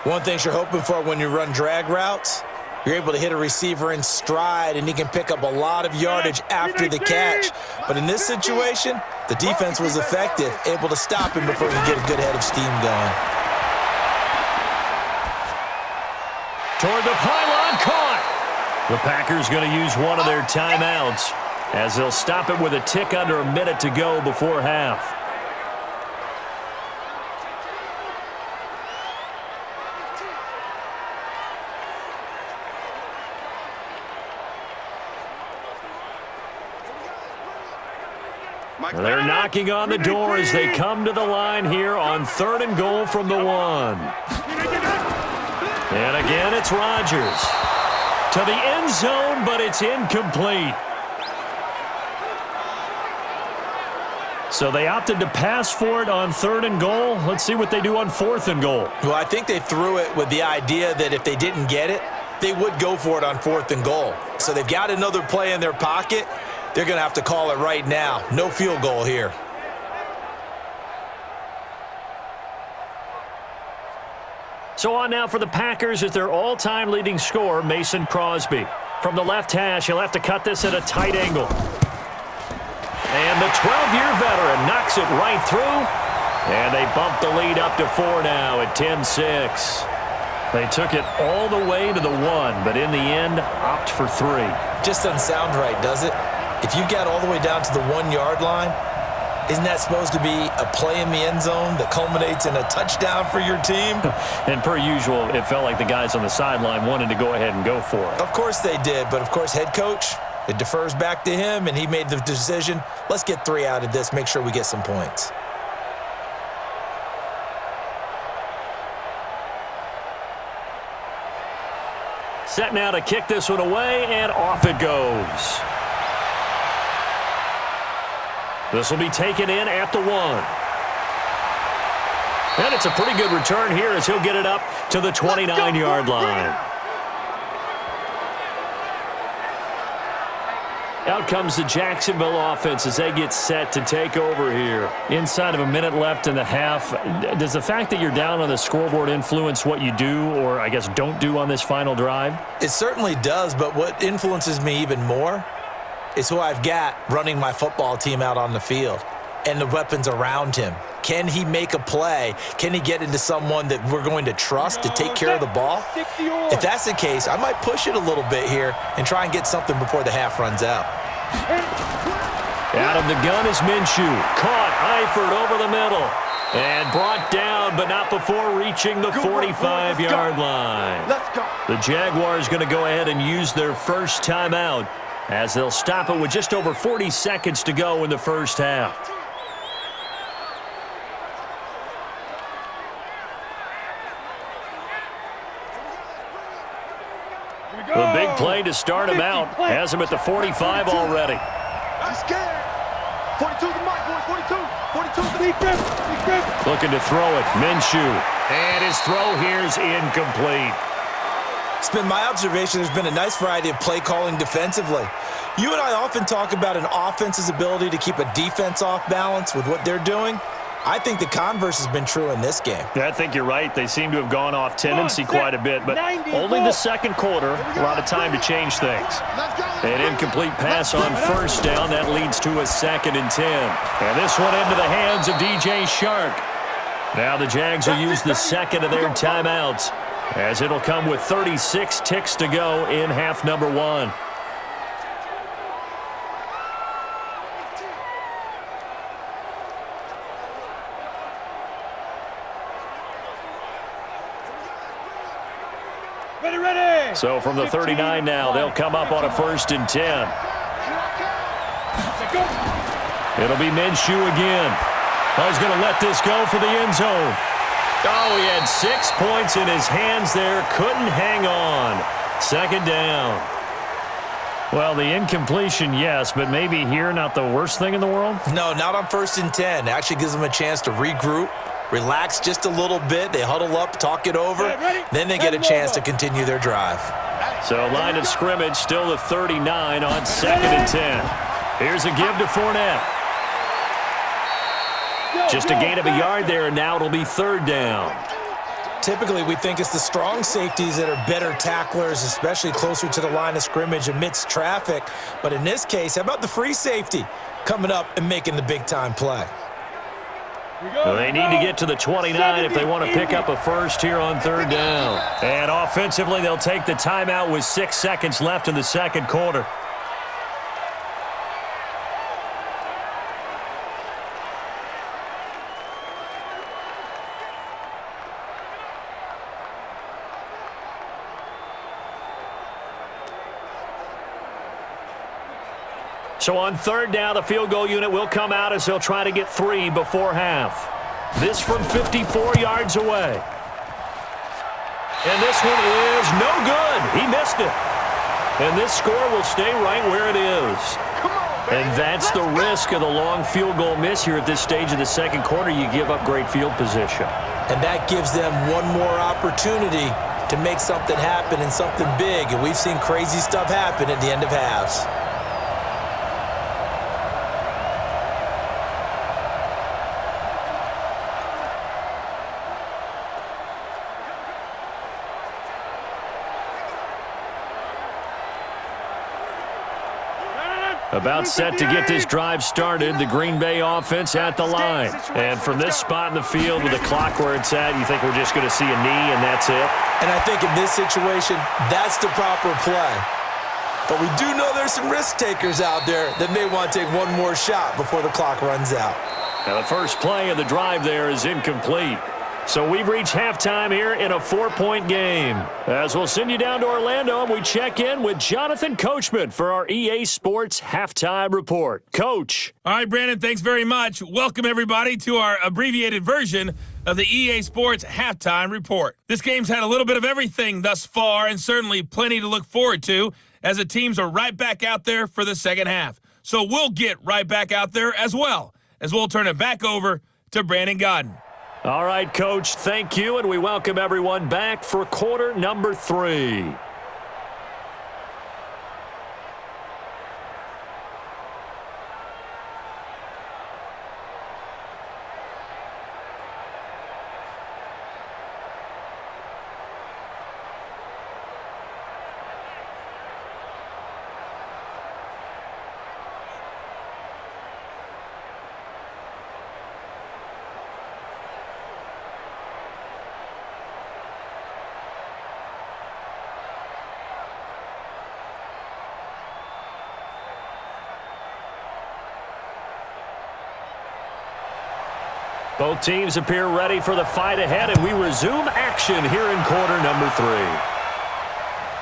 One thing you're hoping for when you run drag routes, you're able to hit a receiver in stride, and he can pick up a lot of yardage after the catch. But in this situation, the defense was effective, able to stop him before he could get a good head of steam going. Toward the pylon, caught. The Packers going to use one of their timeouts as they'll stop it with a tick under a minute to go before half. They're knocking on the door as they come to the line here on 3rd and goal from the 1. And again, it's Rodgers. To the end zone, but it's incomplete. So they opted to pass for it on 3rd and goal. Let's see what they do on 4th and goal. Well, I think they threw it with the idea that if they didn't get it, they would go for it on 4th and goal. So they've got another play in their pocket. They're going to have to call it right now. No field goal here. So on now for the Packers is their all-time leading scorer, Mason Crosby. From the left hash, he'll have to cut this at a tight angle. And the 12-year veteran knocks it right through. And they bump the lead up to 4 now at 10-6. They took it all the way to the 1, but in the end, opt for 3. Just doesn't sound right, does it? If you got all the way down to the 1-yard line, isn't that supposed to be a play in the end zone that culminates in a touchdown for your team? And per usual, it felt like the guys on the sideline wanted to go ahead and go for it. Of course they did, but of course head coach, it defers back to him, and he made the decision, let's get 3 out of this, make sure we get some points. Set now to kick this one away, and off it goes. This will be taken in at the 1. And it's a pretty good return here as he'll get it up to the 29-yard line. Out comes the Jacksonville offense as they get set to take over here. Inside of a minute left in the half, does the fact that you're down on the scoreboard influence what you do or, I guess, don't do on this final drive? It certainly does, but what influences me even more is who I've got running my football team out on the field and the weapons around him. Can he make a play? Can he get into someone that we're going to trust to take care of the ball? If that's the case, I might push it a little bit here and try and get something before the half runs out. Out of the gun is Minshew. Caught Eifert over the middle. And brought down, but not before reaching the 45-yard line. Let's go. The Jaguars going to go ahead and use their first timeout as they'll stop it with just over 40 seconds to go in the first half. The big play to start him out has him at the 45 already. He's scared. 42 the mark, boys. 42. 42 the defense. Looking to throw it. Minshew. And his throw here is incomplete. It's been my observation there's been a nice variety of play calling defensively. You and I often talk about an offense's ability to keep a defense off balance with what they're doing. I think the converse has been true in this game. I think you're right. They seem to have gone off tendency quite a bit, but only the second quarter, a lot of time to change things. An incomplete pass on first down. That leads to a 2nd and 10. And this one into the hands of DJ Shark. Now the Jags will use the second of their timeouts as it'll come with 36 ticks to go in half number 1. So from the 39 now, they'll come up on a 1st and 10. It'll be Minshew again. Oh, he's going to let this go for the end zone. Oh, he had 6 points in his hands there. Couldn't hang on. 2nd down. Well, the incompletion, yes, but maybe here not the worst thing in the world? No, not on 1st and 10. It actually gives them a chance to regroup, relax just a little bit. They huddle up, talk it over, then they get a chance to continue their drive. So line of scrimmage still the 39 on 2nd and 10. Here's a give to Fournette. Just a gain of a yard there, and now it'll be 3rd down. Typically, we think it's the strong safeties that are better tacklers, especially closer to the line of scrimmage amidst traffic. But in this case, how about the free safety coming up and making the big-time play? Well, they need to get to the 29 if they want to pick up a first here on 3rd down. And offensively, they'll take the timeout with 6 seconds left in the 2nd quarter. So on 3rd down, the field goal unit will come out as they'll try to get 3 before half. This from 54 yards away. And this one is no good. He missed it. And this score will stay right where it is. And that's the risk of the long field goal miss here at this stage of the 2nd quarter. You give up great field position. And that gives them one more opportunity to make something happen and something big. And we've seen crazy stuff happen at the end of halves. About set to get this drive started, the Green Bay offense at the line. And from this spot in the field with the clock where it's at, you think we're just going to see a knee and that's it? And I think in this situation, that's the proper play. But we do know there's some risk takers out there that may want to take one more shot before the clock runs out. Now the first play of the drive there is incomplete. So we've reached halftime here in a 4-point game. As we'll send you down to Orlando and we check in with Jonathan Coachman for our EA Sports Halftime Report. Coach. All right, Brandon, thanks very much. Welcome, everybody, to our abbreviated version of the EA Sports Halftime Report. This game's had a little bit of everything thus far and certainly plenty to look forward to as the teams are right back out there for the second half. So we'll get right back out there as well as we'll turn it back over to Brandon Godden. All right, Coach, thank you, and we welcome everyone back for quarter number 3. Both teams appear ready for the fight ahead, and we resume action here in quarter number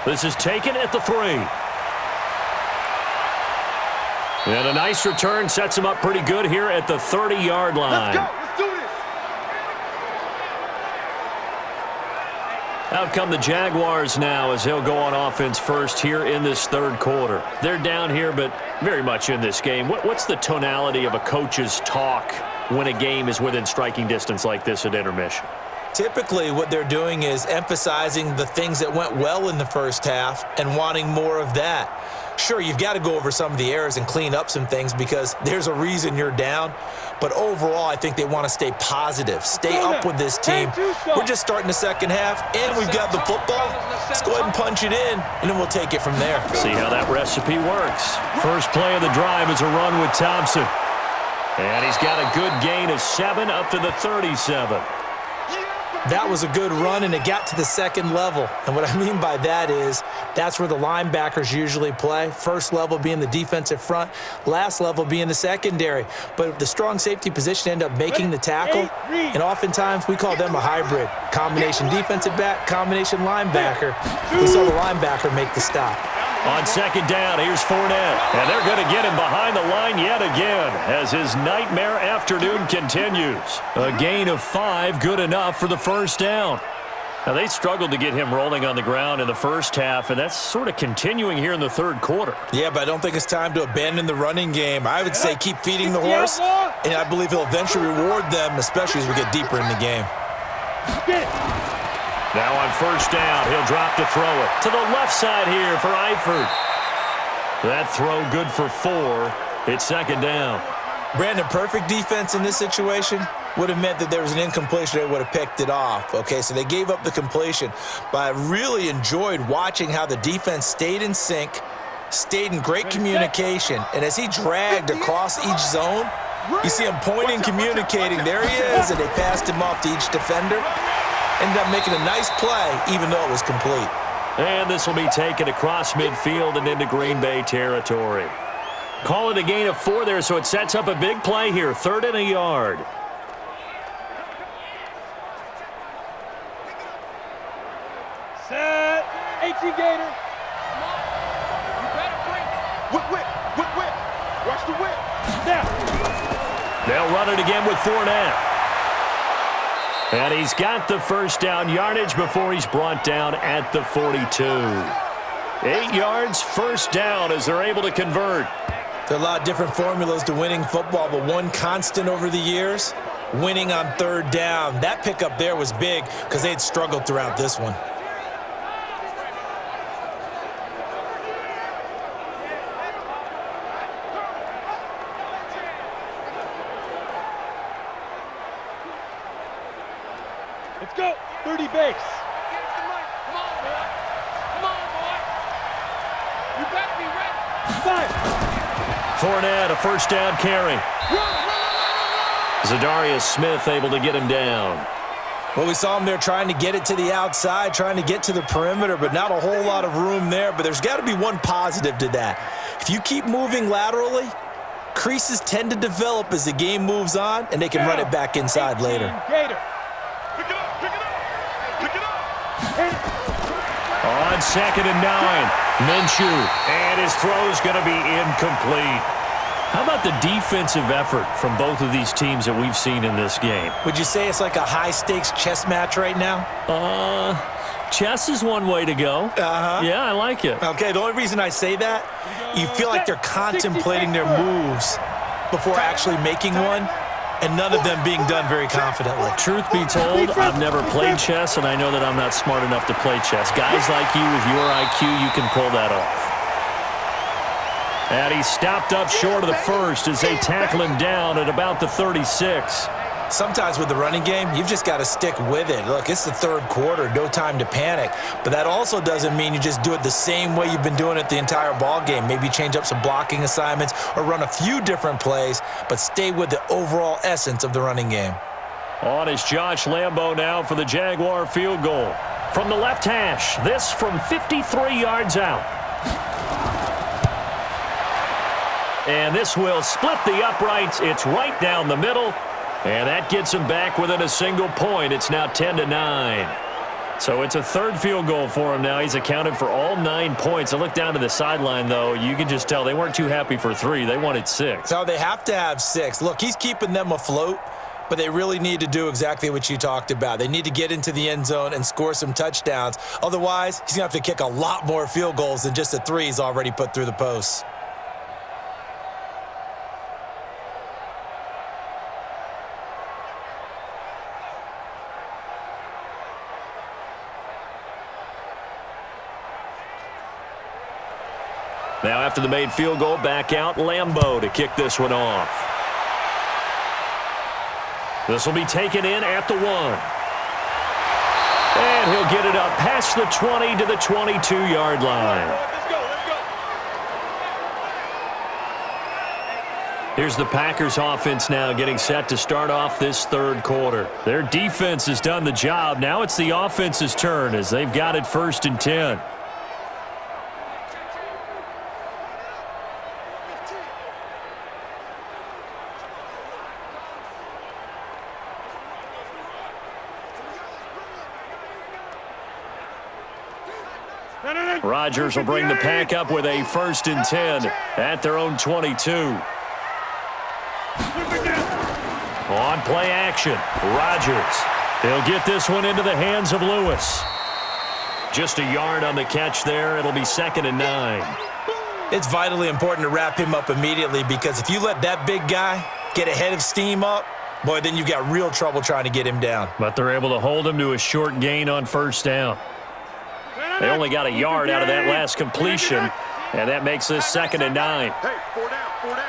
3. This is taken at the 3. And a nice return sets him up pretty good here at the 30-yard line. Let's go. Let's do this. Out come the Jaguars now as they'll go on offense first here in this 3rd quarter. They're down here, but very much in this game. What's the tonality of a coach's talk when a game is within striking distance like this at intermission? Typically, what they're doing is emphasizing the things that went well in the first half and wanting more of that. Sure, you've got to go over some of the errors and clean up some things because there's a reason you're down. But overall, I think they want to stay positive, stay up with this team. We're just starting the second half, and we've got the football. Let's go ahead and punch it in, and then we'll take it from there. See how that recipe works. First play of the drive is a run with Thompson. And he's got a good gain of 7 up to the 37. That was a good run, and it got to the second level. And what I mean by that is that's where the linebackers usually play. First level being the defensive front, last level being the secondary. But the strong safety position ended up making the tackle, and oftentimes we call them a hybrid. Combination defensive back, combination linebacker. We saw the linebacker make the stop. On second down, here's Fournette. And they're going to get him behind the line yet again as his nightmare afternoon continues. A gain of 5, good enough for the first down. Now, they struggled to get him rolling on the ground in the first half, and that's sort of continuing here in the third quarter. Yeah, but I don't think it's time to abandon the running game. I would say keep feeding the horse, and I believe he'll eventually reward them, especially as we get deeper in the game. Now on first down, he'll drop to throw it. To the left side here for Eifert. That throw good for 4. It's second down. Brandon, perfect defense in this situation would have meant that there was an incompletion. They would have picked it off. Okay, so they gave up the completion. But I really enjoyed watching how the defense stayed in sync, stayed in great communication. And as he dragged across each zone, you see him pointing, communicating. There he is, and they passed him off to each defender. Ended up making a nice play, even though it was complete. And this will be taken across midfield and into Green Bay territory. Call it a gain of 4 there, so it sets up a big play here. 3rd and a yard. Set. 18 Gator. You better bring Whip. Watch the whip. Snap. They'll run it again with Fournette. And he's got the first down yardage before he's brought down at the 42. 8 yards, first down as they're able to convert. There are a lot of different formulas to winning football, but one constant over the years, winning on 3rd down. That pickup there was big because they had struggled throughout this one. Let's go. 30 base. Come on, boy. You better be ready. Fire. Fournette, a first down carry. Zadarius Smith able to get him down. Well, we saw him there trying to get it to the outside, trying to get to the perimeter, but not a whole lot of room there. But there's got to be one positive to that. If you keep moving laterally, creases tend to develop as the game moves on, and they can run it back inside later. Gator. On 2nd and 9, Minshew, and his throw's going to be incomplete. How about the defensive effort from both of these teams that we've seen in this game? Would you say it's like a high-stakes chess match right now? Chess is one way to go. Yeah, I like it. Okay, the only reason I say that, you feel like they're contemplating their moves before actually making one, and none of them being done very confidently. Truth be told, I've never played chess, and I know that I'm not smart enough to play chess. Guys like you with your IQ, you can pull that off. And he's stopped up short of the first as they tackle him down at about the 36. Sometimes with the running game, you've just got to stick with it. Look, it's the 3rd quarter, no time to panic. But that also doesn't mean you just do it the same way you've been doing it the entire ball game. Maybe change up some blocking assignments or run a few different plays, but stay with the overall essence of the running game. On is Josh Lambo now for the Jaguar field goal. From the left hash, this from 53 yards out. And this will split the uprights. It's right down the middle. And that gets him back within a single point. It's now 10-9. So it's a 3rd field goal for him now. He's accounted for all 9 points. I look down to the sideline, though. You can just tell they weren't too happy for 3. They wanted 6. No, they have to have 6. Look, he's keeping them afloat, but they really need to do exactly what you talked about. They need to get into the end zone and score some touchdowns. Otherwise, he's going to have to kick a lot more field goals than just the 3 he's already put through the posts. Now after the made field goal, back out Lambo to kick this one off. This will be taken in at the 1. And he'll get it up past the 20 to the 22-yard line. Let's go. Here's the Packers offense now getting set to start off this 3rd quarter. Their defense has done the job. Now it's the offense's turn as they've got it 1st and 10. Rodgers will bring the pack up with a 1st and 10 at their own 22. On play action, Rodgers. He'll get this one into the hands of Lewis. Just a yard on the catch there. It'll be 2nd and 9. It's vitally important to wrap him up immediately because if you let that big guy get ahead of steam up, boy, then you've got real trouble trying to get him down. But they're able to hold him to a short gain on 1st down. They only got a yard out of that last completion, and that makes this 2nd and 9. Hey, 4 down, 4 down.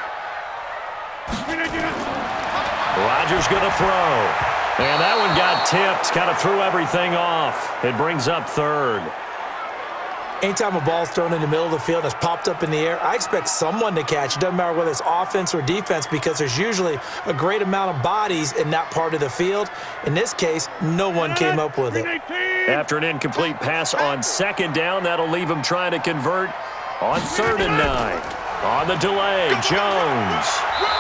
Rodgers going to throw. And that one got tipped, kind of threw everything off. It brings up 3rd. Anytime a ball's thrown in the middle of the field and it's popped up in the air, I expect someone to catch. It doesn't matter whether it's offense or defense because there's usually a great amount of bodies in that part of the field. In this case, no one came up with it. After an incomplete pass on 2nd down, that'll leave him trying to convert on 3rd and 9. On the delay, Jones.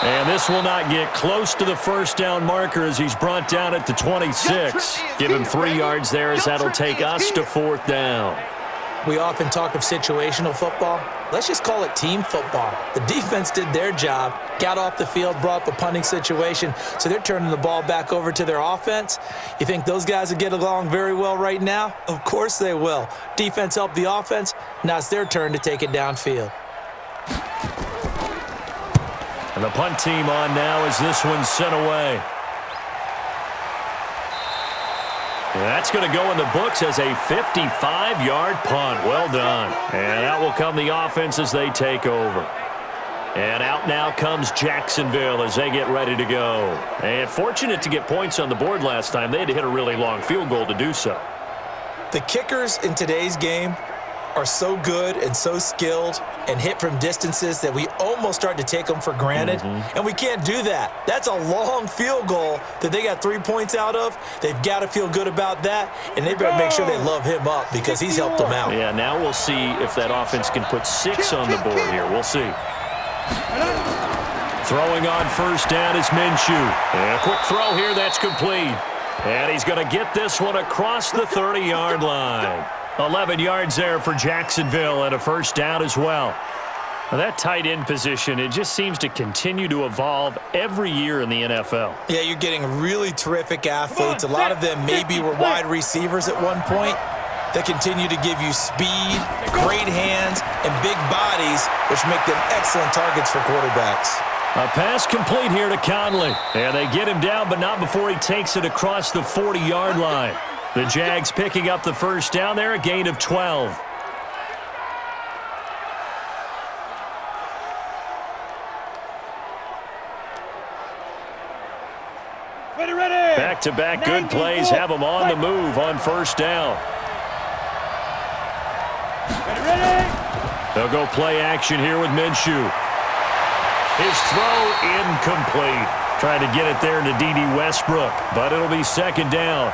And this will not get close to the 1st down marker as he's brought down at the 26. Give him 3 yards there as that'll take us to 4th down. We often talk of situational football. Let's just call it team football. The defense did their job, got off the field, brought up a punting situation, so they're turning the ball back over to their offense. You think those guys will get along very well right now? Of course they will. Defense helped the offense. Now it's their turn to take it downfield. And the punt team on now as this one's sent away. That's going to go in the books as a 55-yard punt. Well done. And out will come the offense as they take over. And out now comes Jacksonville as they get ready to go. And fortunate to get points on the board last time. They had to hit a really long field goal to do so. The kickers in today's game are so good and so skilled and hit from distances that we almost start to take them for granted. And we can't do that. That's a long field goal that they got 3 points out of. They've got to feel good about that, and they better make sure they love him up because he's helped them out. Yeah, now we'll see if that offense can put 6 on the board here. We'll see. Throwing on 1st down is Minshew. And a quick throw here, that's complete. And he's going to get this one across the 30-yard line. 11 yards there for Jacksonville and a 1st down as well. Now that tight end position, it just seems to continue to evolve every year in the NFL. Yeah, you're getting really terrific athletes. A lot of them maybe were wide receivers at one point. They continue to give you speed, great hands, and big bodies, which make them excellent targets for quarterbacks. A pass complete here to Conley. And they get him down, but not before he takes it across the 40-yard line. The Jags picking up the 1st down there, a gain of 12. Ready. Back-to-back good plays have them on the move on 1st down. Ready. They'll go play action here with Minshew. His throw incomplete. Trying to get it there to D.D. Westbrook, but it'll be 2nd down.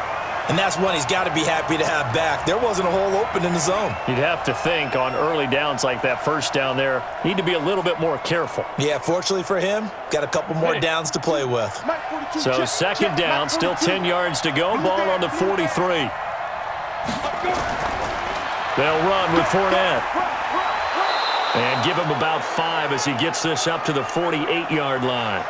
And that's one he's got to be happy to have back. There wasn't a hole open in the zone. You'd have to think on early downs like that 1st down there, need to be a little bit more careful. Yeah, fortunately for him, got a couple more downs to play with. So 2nd down, still 10 yards to go. Ball on the 43. They'll run with Fournette. And give him about 5 as he gets this up to the 48-yard line.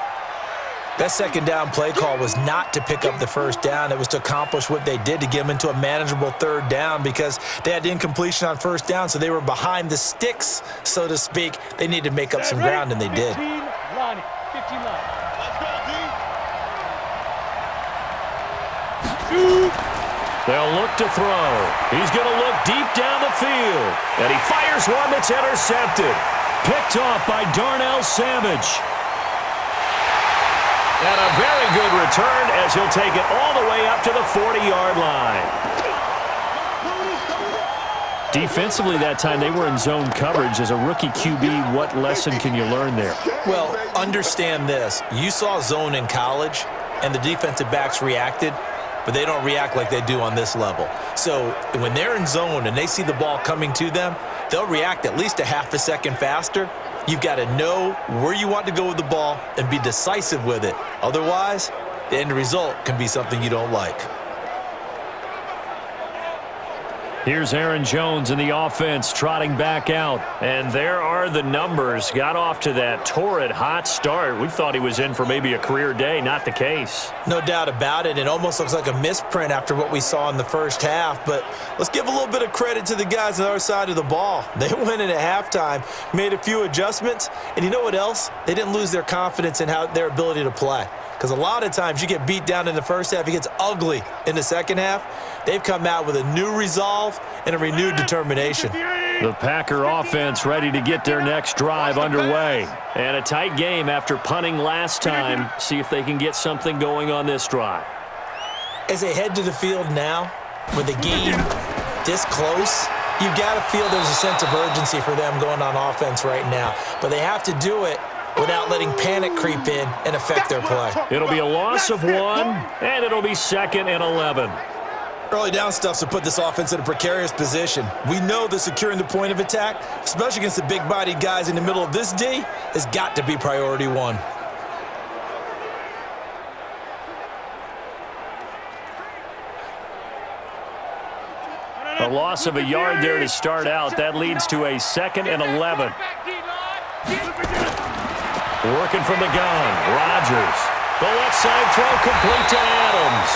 That 2nd down play call was not to pick up the 1st down. It was to accomplish what they did to get them into a manageable 3rd down because they had incompletion on 1st down, so they were behind the sticks, so to speak. They needed to make up some ground, and they did. 15 line. Let's go, D. Shoot. They'll look to throw. He's going to look deep down the field. And he fires one that's intercepted. Picked off by Darnell Savage. And a very good return as he'll take it all the way up to the 40-yard line. Defensively that time, they were in zone coverage. As a rookie QB, what lesson can you learn there? Well, understand this. You saw zone in college, and the defensive backs reacted, but they don't react like they do on this level. So when they're in zone and they see the ball coming to them, they'll react at least a half a second faster. You've got to know where you want to go with the ball and be decisive with it. Otherwise, the end result can be something you don't like. Here's Aaron Jones in the offense trotting back out. And there are the numbers. Got off to that torrid hot start. We thought he was in for maybe a career day. Not the case. No doubt about it. It almost looks like a misprint after what we saw in the first half. But let's give a little bit of credit to the guys on the other side of the ball. They went in at halftime, made a few adjustments. And you know what else? They didn't lose their confidence in their ability to play. Because a lot of times you get beat down in the first half, it gets ugly in the second half. They've come out with a new resolve and a renewed determination. The Packer offense ready to get their next drive underway. And a tight game after punting last time. See if they can get something going on this drive. As they head to the field now, with the game this close, you've got to feel there's a sense of urgency for them going on offense right now. But they have to do it without letting panic creep in and affect their play. It'll be a loss of 1, and it'll be 2nd and 11. Early down stuff's to put this offense in a precarious position. We know that securing the point of attack, especially against the big-bodied guys in the middle of this D, has got to be priority 1. A loss of a yard there to start out. That leads to a 2nd and 11. Working from the gun, Rodgers. The left side throw complete to Adams.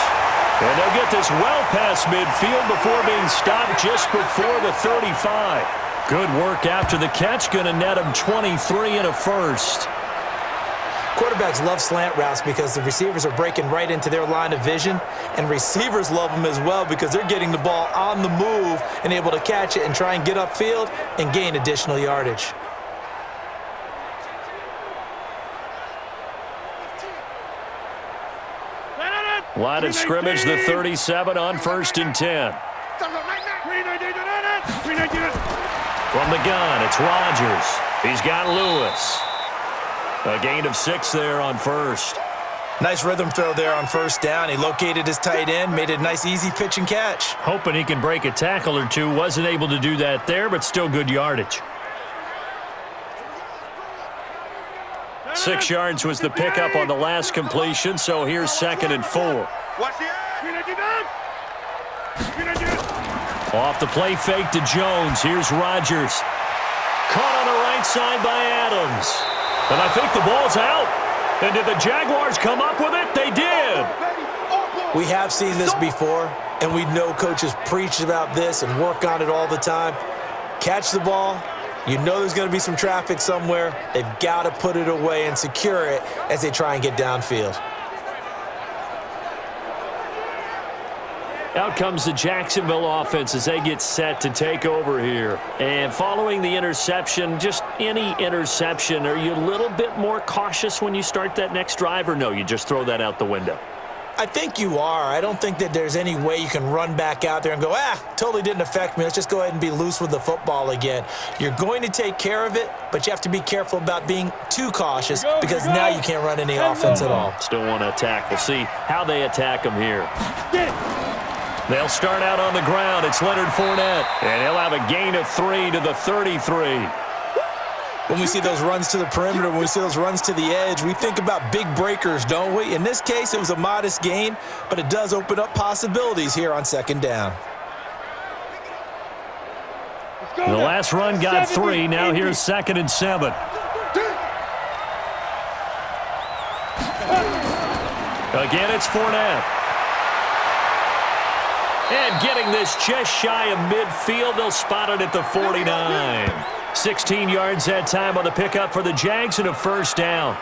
And they'll get this well past midfield before being stopped just before the 35. Good work after the catch. Going to net him 23 and a first. Quarterbacks love slant routes because the receivers are breaking right into their line of vision, and receivers love them as well because they're getting the ball on the move and able to catch it and try and get upfield and gain additional yardage. Line of scrimmage, the 37 on 1st and 10. From the gun, it's Rodgers. He's got Lewis. A gain of 6 there on 1st. Nice rhythm throw there on 1st down. He located his tight end, made it a nice, easy pitch and catch. Hoping he can break a tackle or two. Wasn't able to do that there, but still good yardage. 6 yards was the pickup on the last completion, so here's 2nd and 4. Off the play fake to Jones. Here's Rodgers. Caught on the right side by Adams. And I think the ball's out. And did the Jaguars come up with it? They did. We have seen this before, and we know coaches preach about this and work on it all the time. Catch the ball. You know there's going to be some traffic somewhere. They've got to put it away and secure it as they try and get downfield. Out comes the Jacksonville offense as they get set to take over here. And following the interception, just any interception, are you a little bit more cautious when you start that next drive, or no, you just throw that out the window? I think you are. I don't think that there's any way you can run back out there and go, totally didn't affect me. Let's just go ahead and be loose with the football again. You're going to take care of it, but you have to be careful about being too cautious because now you can't run any offense at all. Still want to attack. We'll see how they attack them here. They'll start out on the ground. It's Leonard Fournette, and he'll have a gain of 3 to the 33. When we see those runs to the perimeter, when we see those runs to the edge, we think about big breakers, don't we? In this case, it was a modest gain, but it does open up possibilities here on 2nd down. The last run got 3. Now here's 2nd and 7. Again, it's Fournette. And getting this just shy of midfield, they'll spot it at the 49. 16 yards that time on the pickup for the Jags and a 1st down.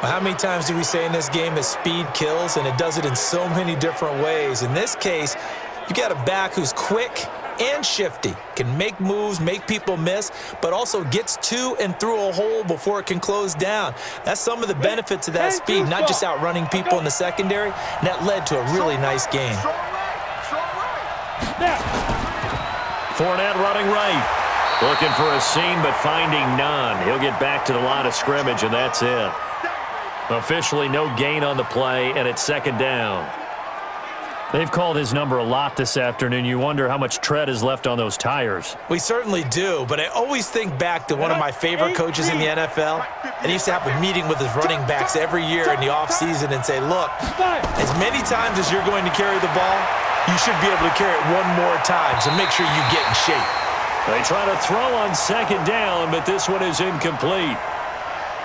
How many times do we say in this game that speed kills, and it does it in so many different ways? In this case, you got a back who's quick and shifty, can make moves, make people miss, but also gets to and through a hole before it can close down. That's some of the benefits of that speed, not just outrunning people in the secondary, and that led to a really nice game. Fournette running right. Looking for a seam, but finding none. He'll get back to the line of scrimmage, and that's it. Officially no gain on the play, and it's 2nd down. They've called his number a lot this afternoon. You wonder how much tread is left on those tires. We certainly do, but I always think back to one of my favorite coaches in the NFL. And he used to have a meeting with his running backs every year in the offseason and say, look, as many times as you're going to carry the ball, you should be able to carry it one more time, so make sure you get in shape. They try to throw on second down, but this one is incomplete.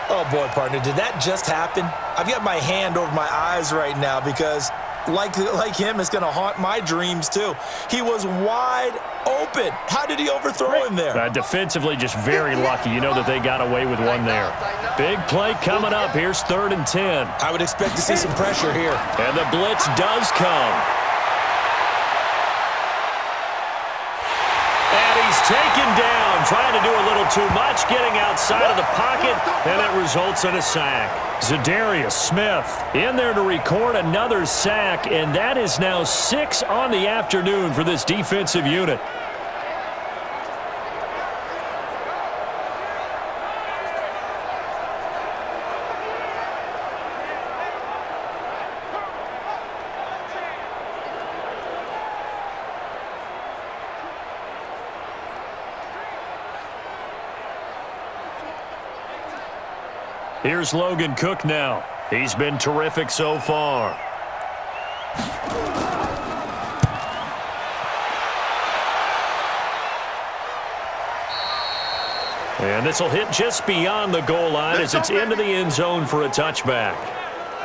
Oh, boy, partner, did that just happen? I've got my hand over my eyes right now because, like him, it's going to haunt my dreams, too. He was wide open. How did he overthrow him there? Defensively, just very lucky. You know that they got away with one there. Big play coming up. Here's 3rd and 10. I would expect to see some pressure here. And the blitz does come. He's taken down, trying to do a little too much, getting outside of the pocket, and it results in a sack. Zadarius Smith in there to record another sack, and that is now 6 on the afternoon for this defensive unit. Here's Logan Cook now. He's been terrific so far. And this will hit just beyond the goal line as it's into the end zone for a touchback.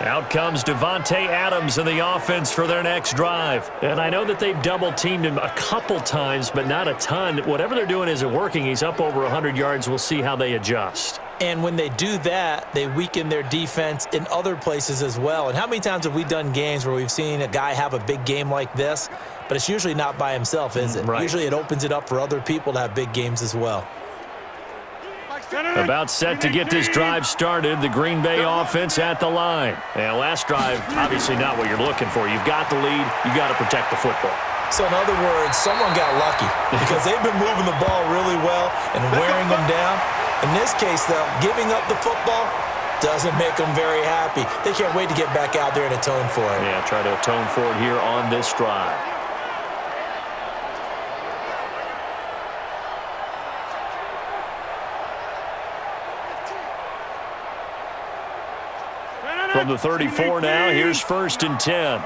Out comes Devontae Adams in the offense for their next drive. And I know that they've double-teamed him a couple times, but not a ton. Whatever they're doing isn't working. He's up over 100 yards. We'll see how they adjust. And when they do that, they weaken their defense in other places as well. And how many times have we done games where we've seen a guy have a big game like this, but it's usually not by himself, is it? Right. Usually it opens it up for other people to have big games as well. About set to get this drive started, the Green Bay offense at the line. And last drive, obviously not what you're looking for. You've got the lead. You've got to protect the football. So in other words, someone got lucky because they've been moving the ball really well and wearing them down. In this case, though, giving up the football doesn't make them very happy. They can't wait to get back out there and atone for it. Yeah, try to atone for it here on this drive. From the 34 now, here's 1st and 10.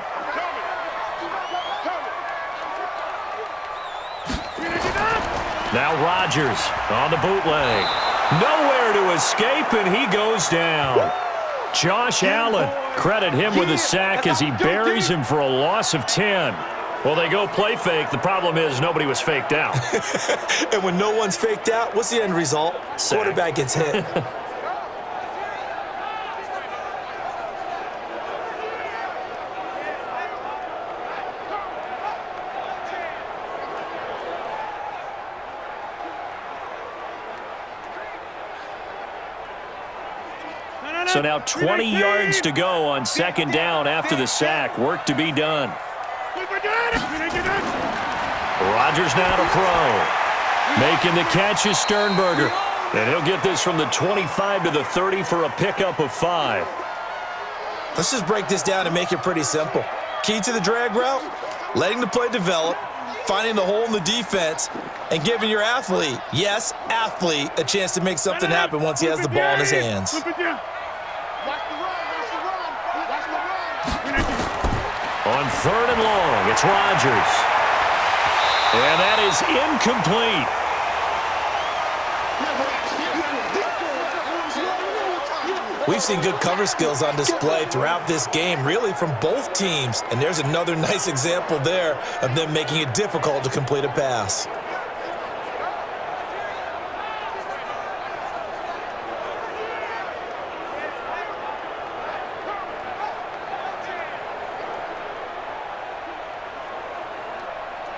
Now Rodgers on the bootleg. Nowhere to escape, and he goes down. Josh Allen, credit him with a sack as he buries him for a loss of 10. Well, they go play fake. The problem is nobody was faked out. And when no one's faked out, what's the end result? Sack. Quarterback gets hit. So now 20 yards to go on 2nd down after the sack. Work to be done. Rodgers now to throw. Making the catch is Sternberger. And he'll get this from the 25 to the 30 for a pickup of 5. Let's just break this down and make it pretty simple. Key to the drag route, letting the play develop, finding the hole in the defense, and giving your athlete, yes, athlete, a chance to make something happen once he has the ball in his hands. On 3rd and long, it's Rodgers. And that is incomplete. We've seen good cover skills on display throughout this game, really from both teams. And there's another nice example there of them making it difficult to complete a pass.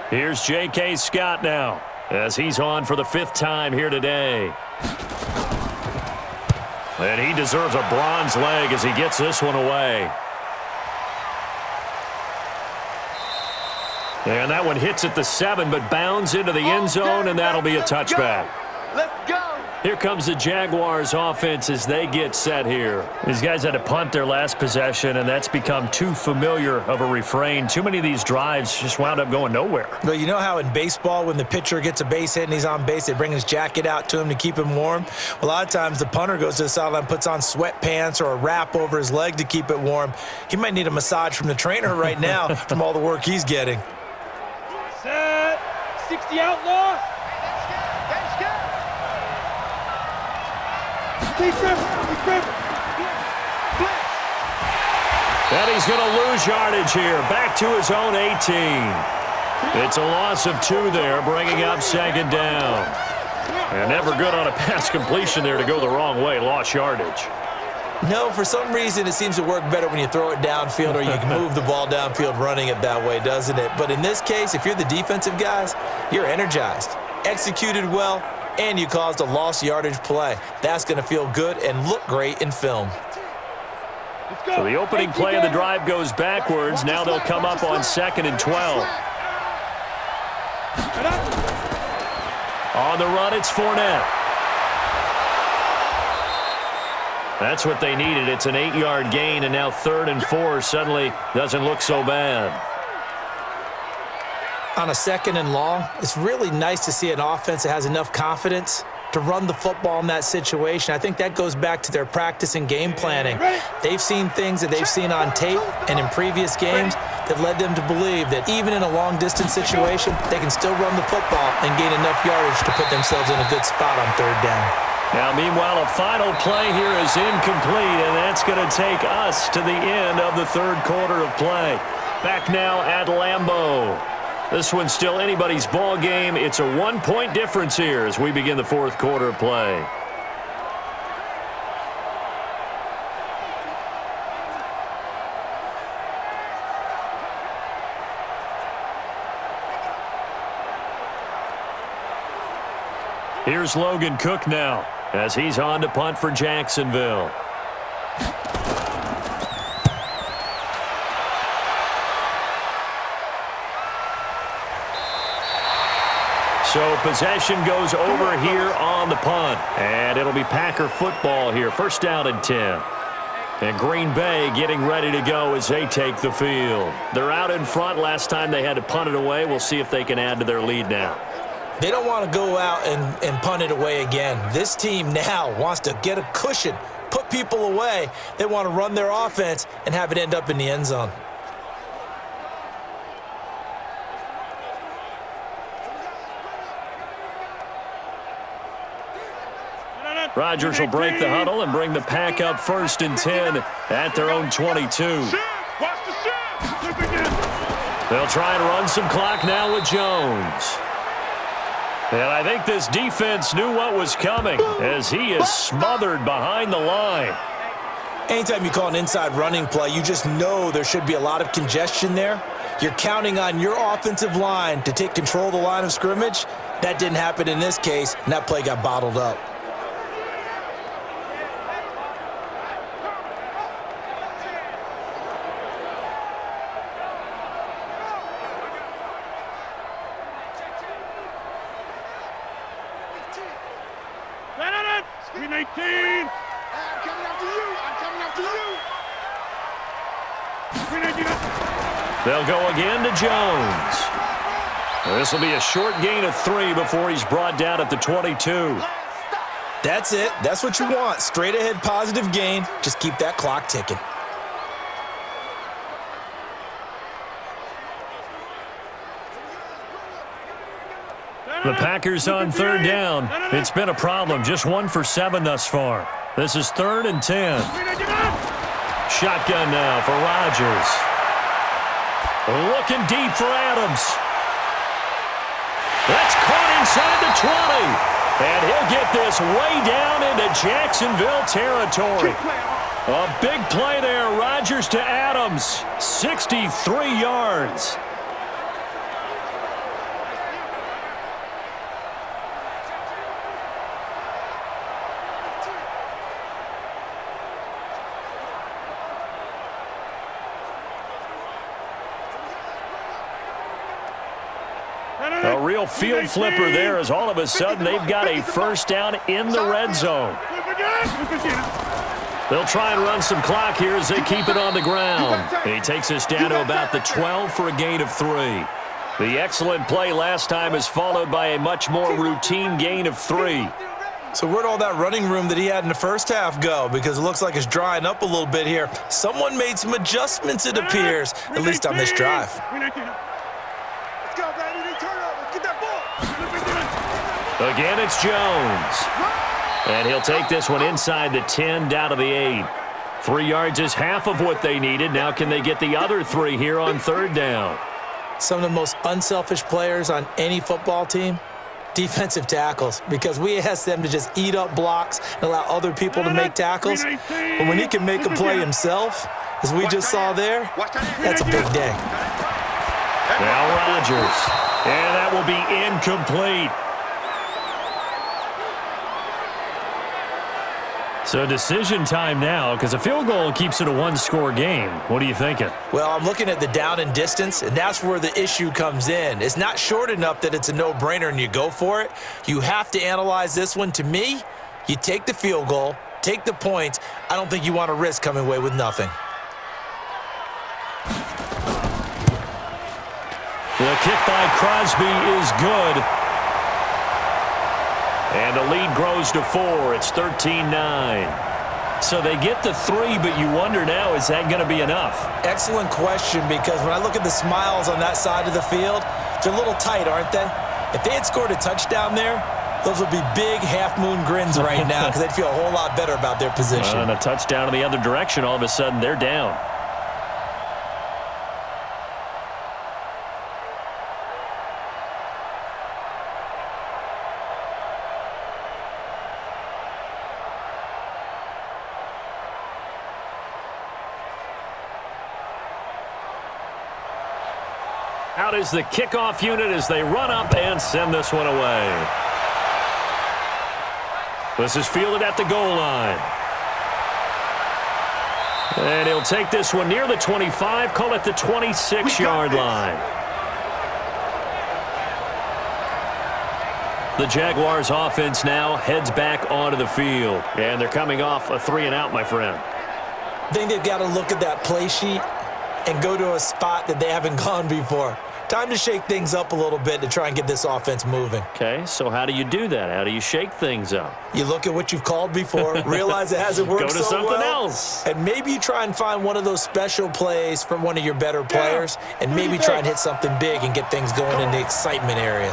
Here's J.K. Scott now as he's on for the 5th time here today. And he deserves a bronze leg as he gets this one away. And that one hits at the 7, but bounds into the end zone, and that'll be a touchback. Let's go. Here comes the Jaguars offense as they get set here. These guys had to punt their last possession, and that's become too familiar of a refrain. Too many of these drives just wound up going nowhere. Well, you know how in baseball when the pitcher gets a base hit and he's on base, they bring his jacket out to him to keep him warm? Well, a lot of times the punter goes to the sideline, puts on sweatpants or a wrap over his leg to keep it warm. He might need a massage from the trainer right now from all the work he's getting. Set. 60 outlaw. Keep grip. And he's going to lose yardage here. Back to his own 18. It's a loss of 2 there, bringing up second down. And never good on a pass completion there to go the wrong way. Lost yardage. No, for some reason it seems to work better when you throw it downfield or you can move the ball downfield running it that way, doesn't it? But in this case, if you're the defensive guys, you're energized, executed well, and you caused a lost yardage play. That's going to feel good and look great in film. So the opening play of the drive goes backwards. Now they'll come up on 2nd and 12. On the run, it's Fournette. That's what they needed. It's an 8-yard gain, and now 3rd and 4 suddenly doesn't look so bad. On a 2nd and long, it's really nice to see an offense that has enough confidence to run the football in that situation. I think that goes back to their practice and game planning. They've seen things that they've seen on tape and in previous games that led them to believe that even in a long-distance situation, they can still run the football and gain enough yardage to put themselves in a good spot on 3rd down. Now, meanwhile, a final play here is incomplete, and that's going to take us to the end of the 3rd quarter of play. Back now at Lambeau. This one's still anybody's ball game. It's a 1-point difference here as we begin the 4th quarter of play. Here's Logan Cook now as he's on to punt for Jacksonville. So possession goes over here on the punt. And it'll be Packer football here. 1st down and 10. And Green Bay getting ready to go as they take the field. They're out in front. Last time they had to punt it away. We'll see if they can add to their lead now. They don't want to go out and punt it away again. This team now wants to get a cushion, put people away. They want to run their offense and have it end up in the end zone. Rodgers will break the huddle and bring the pack up 1st and 10 at their own 22. They'll try and run some clock now with Jones. And I think this defense knew what was coming as he is smothered behind the line. Anytime you call an inside running play, you just know there should be a lot of congestion there. You're counting on your offensive line to take control of the line of scrimmage. That didn't happen in this case, and that play got bottled up. Screen 18. I'm coming after you. Screen 18. They'll go again to Jones. This will be a short gain of 3 before he's brought down at the 22. That's it. That's what you want. Straight ahead positive gain. Just keep that clock ticking. The Packers on 3rd down. It's been a problem. Just 1 for 7 thus far. This is 3rd and 10. Shotgun now for Rodgers. Looking deep for Adams. That's caught inside the 20. And he'll get this way down into Jacksonville territory. A big play there. Rodgers to Adams. 63 yards. A real real field flipper there as all of a sudden they've got a first down in the red zone. They'll try and run some clock here as they keep it on the ground. And he takes us down to about the 12 for a gain of 3. The excellent play last time is followed by a much more routine gain of 3. So where'd all that running room that he had in the first half go? Because it looks like it's drying up a little bit here. Someone made some adjustments, it appears, at least on this drive. Let's go, baby. Turn up. Let's get that ball. Again, it's Jones. And he'll take this one inside the 10, down to the 8. 3 yards is half of what they needed. Now can they get the other 3 here on third down? Some of the most unselfish players on any football team, defensive tackles, because we ask them to just eat up blocks and allow other people to make tackles. But when he can make a play himself, as we just saw there, that's a big day. Now Rodgers. And that will be incomplete. So decision time now, because a field goal keeps it a one-score game. What are you thinking? Well, I'm looking at the down and distance, and that's where the issue comes in. It's not short enough that it's a no-brainer and you go for it. You have to analyze this one. To me, you take the field goal, take the points. I don't think you want to risk coming away with nothing. The kick by Crosby is good. And the lead grows to 4. It's 13-9. So they get the 3, but you wonder now, is that going to be enough? Excellent question, because when I look at the smiles on that side of the field, they're a little tight, aren't they? If they had scored a touchdown there, those would be big half-moon grins right now because they'd feel a whole lot better about their position. And a touchdown in the other direction, all of a sudden they're down. Out is the kickoff unit as they run up and send this one away. This is fielded at the goal line. And he'll take this one near the 25, call it the 26-yard line. The Jaguars offense now heads back onto the field. And thee coming off a 3-and-out, my friend. I think they've got to look at that play sheet and go to a spot that they haven't gone before. Time to shake things up a little bit to try and get this offense moving. Okay, so how do you do that? How do you shake things up? You look at what you've called before, realize it hasn't worked Go to so something well, else. and maybe you try and find one of those special plays from one of your better players, and maybe try and hit something big and get things going in the excitement area.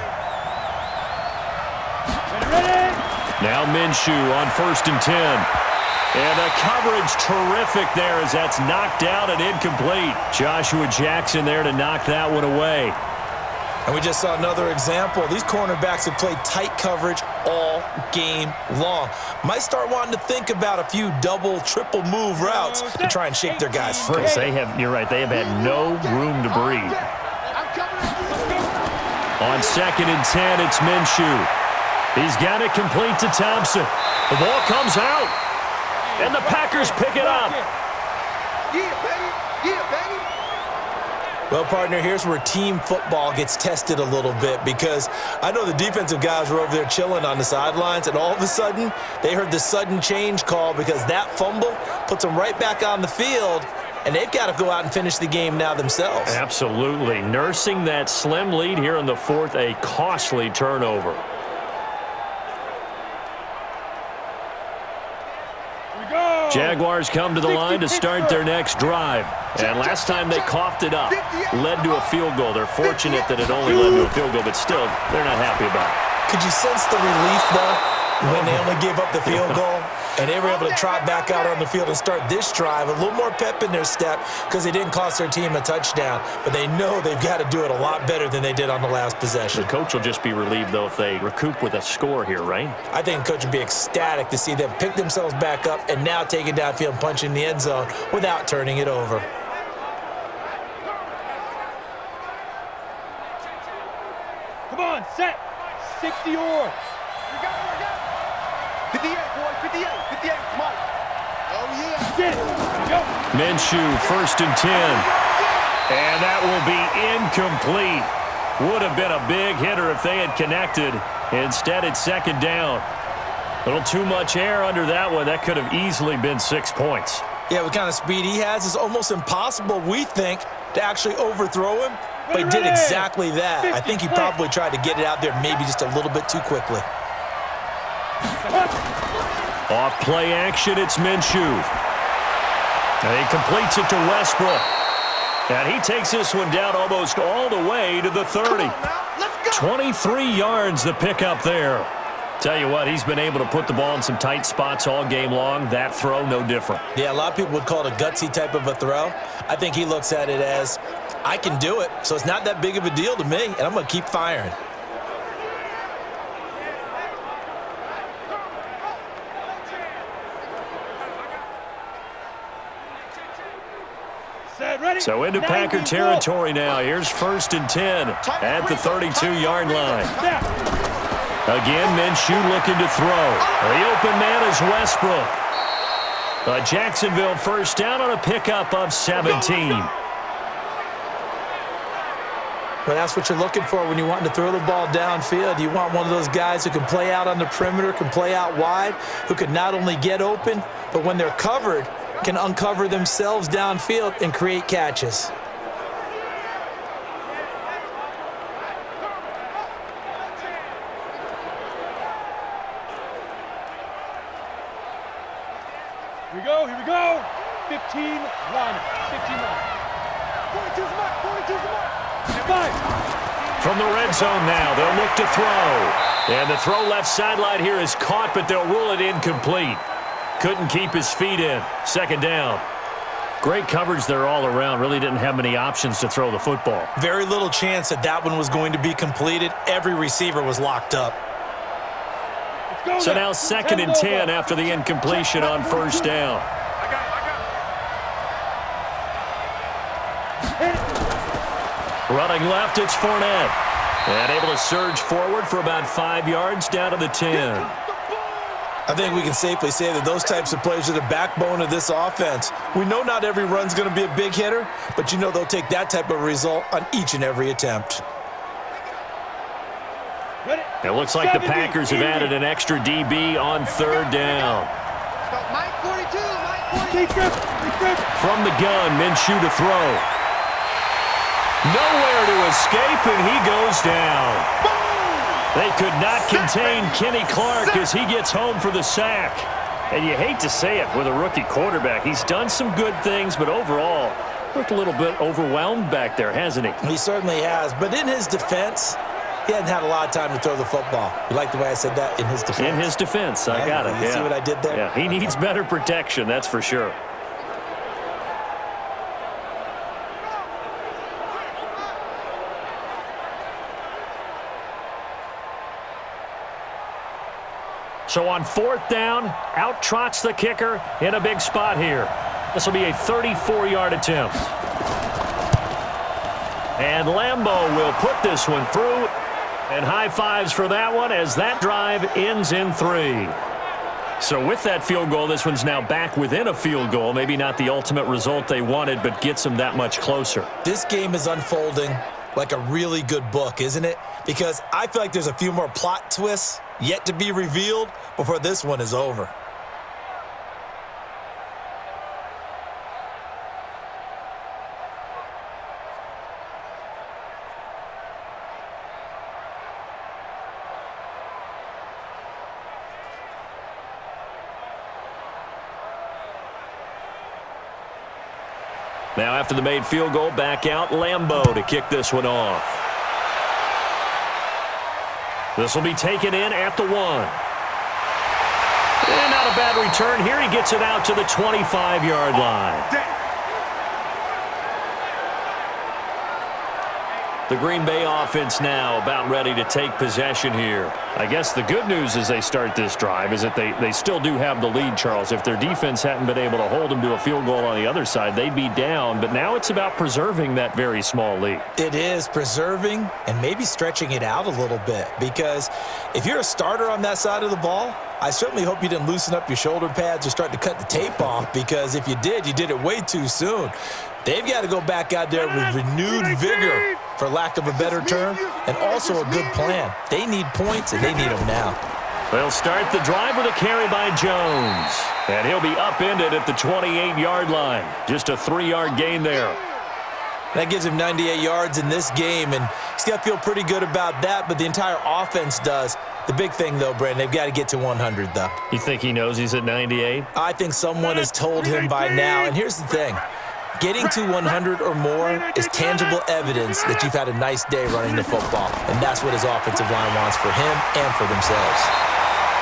Now Minshew on 1st and 10. And the coverage terrific there as that's knocked down and incomplete. Joshua Jackson there to knock that one away. And we just saw another example. These cornerbacks have played tight coverage all game long. Might start wanting to think about a few double, triple move routes to try and shake their guys free. You're right, they have had no room to breathe. On 2nd and 10, it's Minshew. He's got it complete to Thompson. The ball comes out. And the Packers pick it up. Yeah, baby. Yeah, baby. Well, partner, here's where team football gets tested a little bit, because I know the defensive guys were over there chilling on the sidelines, and all of a sudden, they heard the sudden change call because that fumble puts them right back on the field, and they've got to go out and finish the game now themselves. Absolutely. Nursing that slim lead here in the 4th, a costly turnover. Jaguars come to the line to start their next drive. And last time they coughed it up, led to a field goal. They're fortunate that it only led to a field goal, but still, they're not happy about it. Could you sense the relief, though, when they only gave up the field goal? And they were able to trot back out on the field and start this drive. A little more pep in their step because they didn't cost their team a touchdown. But they know they've got to do it a lot better than they did on the last possession. The coach will just be relieved, though, if they recoup with a score here, right? I think the coach would be ecstatic to see them pick themselves back up and now take it downfield and punch in the end zone without turning it over. Come on, set. 60 or. 58, boys, 58, 58, come on. Oh, yeah. Get it. Go. Minshew, 1st and 10. And that will be incomplete. Would have been a big hitter if they had connected. Instead, it's second down. A little too much air under that one. That could have easily been 6 points. Yeah, what kind of speed he has is almost impossible, we think, to actually overthrow him. But he did exactly that. I think he probably tried to get it out there maybe just a little bit too quickly. Off play action, it's Minshew. And he completes it to Westbrook. And he takes this one down almost all the way to the 30. 23 yards the pickup there. Tell you what, he's been able to put the ball in some tight spots all game long. That throw, no different. Yeah, a lot of people would call it a gutsy type of a throw. I think he looks at it as, I can do it, so it's not that big of a deal to me, and I'm going to keep firing. So into Packer territory now. Here's 1st and 10 at the 32-yard line. Again, Minshew looking to throw. The open man is Westbrook. A Jacksonville first down on a pickup of 17. Well, that's what you're looking for when you want to throw the ball downfield. You want one of those guys who can play out on the perimeter, can play out wide, who can not only get open, but when they're covered, can uncover themselves downfield and create catches. Here we go. 15 line. 15 line. 42's the mark. 42's the mark. And 5. From the red zone now, they'll look to throw. And the throw left sideline here is caught, but they'll rule it incomplete. Couldn't keep his feet in. Second down. Great coverage there all around. Really didn't have many options to throw the football. Very little chance that that one was going to be completed. Every receiver was locked up. So now 2nd and 10 after the incompletion on first down. Running left, it's Fournette. And able to surge forward for about 5 yards down to the 10. I think we can safely say that those types of plays are the backbone of this offense. We know not every run's going to be a big hitter, but you know they'll take that type of result on each and every attempt. It looks like the Packers have added an extra DB on third down. Mike 42, Mike 42. From the gun, Minshew to throw. Nowhere to escape, and he goes down. They could not contain Kenny Clark as he gets home for the sack. And you hate to say it with a rookie quarterback. He's done some good things, but overall, looked a little bit overwhelmed back there, hasn't he? He certainly has. But in his defense, he hasn't had a lot of time to throw the football. You like the way I said that? In his defense. In his defense, I got it. You see what I did there? Yeah, he needs better protection, that's for sure. So on fourth down, out trots the kicker in a big spot here. This will be a 34-yard attempt. And Lambeau will put this one through. And high fives for that one as that drive ends in 3. So with that field goal, this one's now back within a field goal. Maybe not the ultimate result they wanted, but gets them that much closer. This game is unfolding like a really good book, isn't it? Because I feel like there's a few more plot twists yet to be revealed before this one is over. Now after the made field goal, back out Lambeau to kick this one off. This will be taken in at the 1. And not a bad return here. He gets it out to the 25-yard line. The Green Bay offense now about ready to take possession here. I guess the good news as they start this drive is that they still do have the lead, Charles. If their defense hadn't been able to hold them to a field goal on the other side, they'd be down. But now it's about preserving that very small lead. It is preserving and maybe stretching it out a little bit, because if you're a starter on that side of the ball, I certainly hope you didn't loosen up your shoulder pads or start to cut the tape off, because if you did it way too soon. They've got to go back out there with renewed vigor for lack of a better term, and also a good plan. They need points, and they need them now. They'll start the drive with a carry by Jones. And he'll be upended at the 28-yard line. Just a 3-yard gain there. That gives him 98 yards in this game, and he's got to feel pretty good about that, but the entire offense does. The big thing, though, Brandon, they've got to get to 100, though. You think he knows he's at 98? I think someone has told him by now, and here's the thing. Getting to 100 or more is tangible evidence that you've had a nice day running the football, and that's what his offensive line wants for him and for themselves.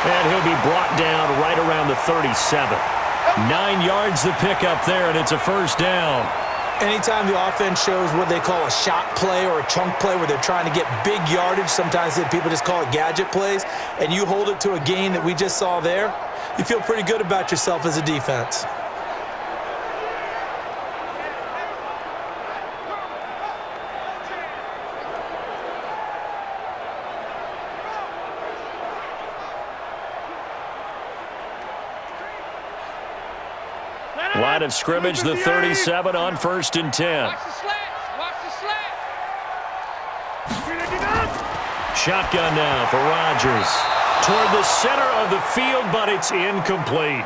And he'll be brought down right around the 37. 9 yards to pick up there, and it's a first down. Anytime the offense shows what they call a shot play or a chunk play where they're trying to get big yardage, sometimes people just call it gadget plays, and you hold it to a gain that we just saw there, you feel pretty good about yourself as a defense. Line of scrimmage, the 37 on 1st and 10. Watch the slant. Watch the slant. Shotgun now for Rodgers. Toward the center of the field, but it's incomplete.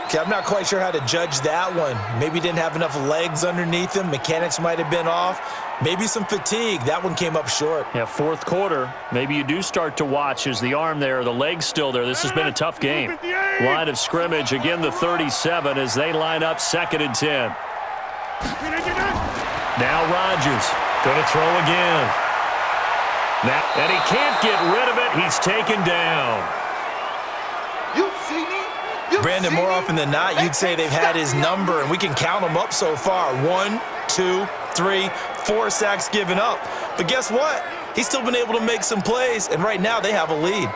Okay, I'm not quite sure how to judge that one. Maybe he didn't have enough legs underneath him. Mechanics might have been off. Maybe some fatigue. That one came up short. Yeah, fourth quarter. Maybe you do start to watch as the arm there, the leg's still there. This has been a tough game. Line of scrimmage, again the 37 as they line up 2nd and 10. Now Rodgers going to throw again. Now, and he can't get rid of it. He's taken down. You see me? Brandon, more often than not, you'd say they've had his number, and we can count them up so far. 1, 2, 3, 4 sacks given up. But guess what? He's still been able to make some plays, and right now they have a lead.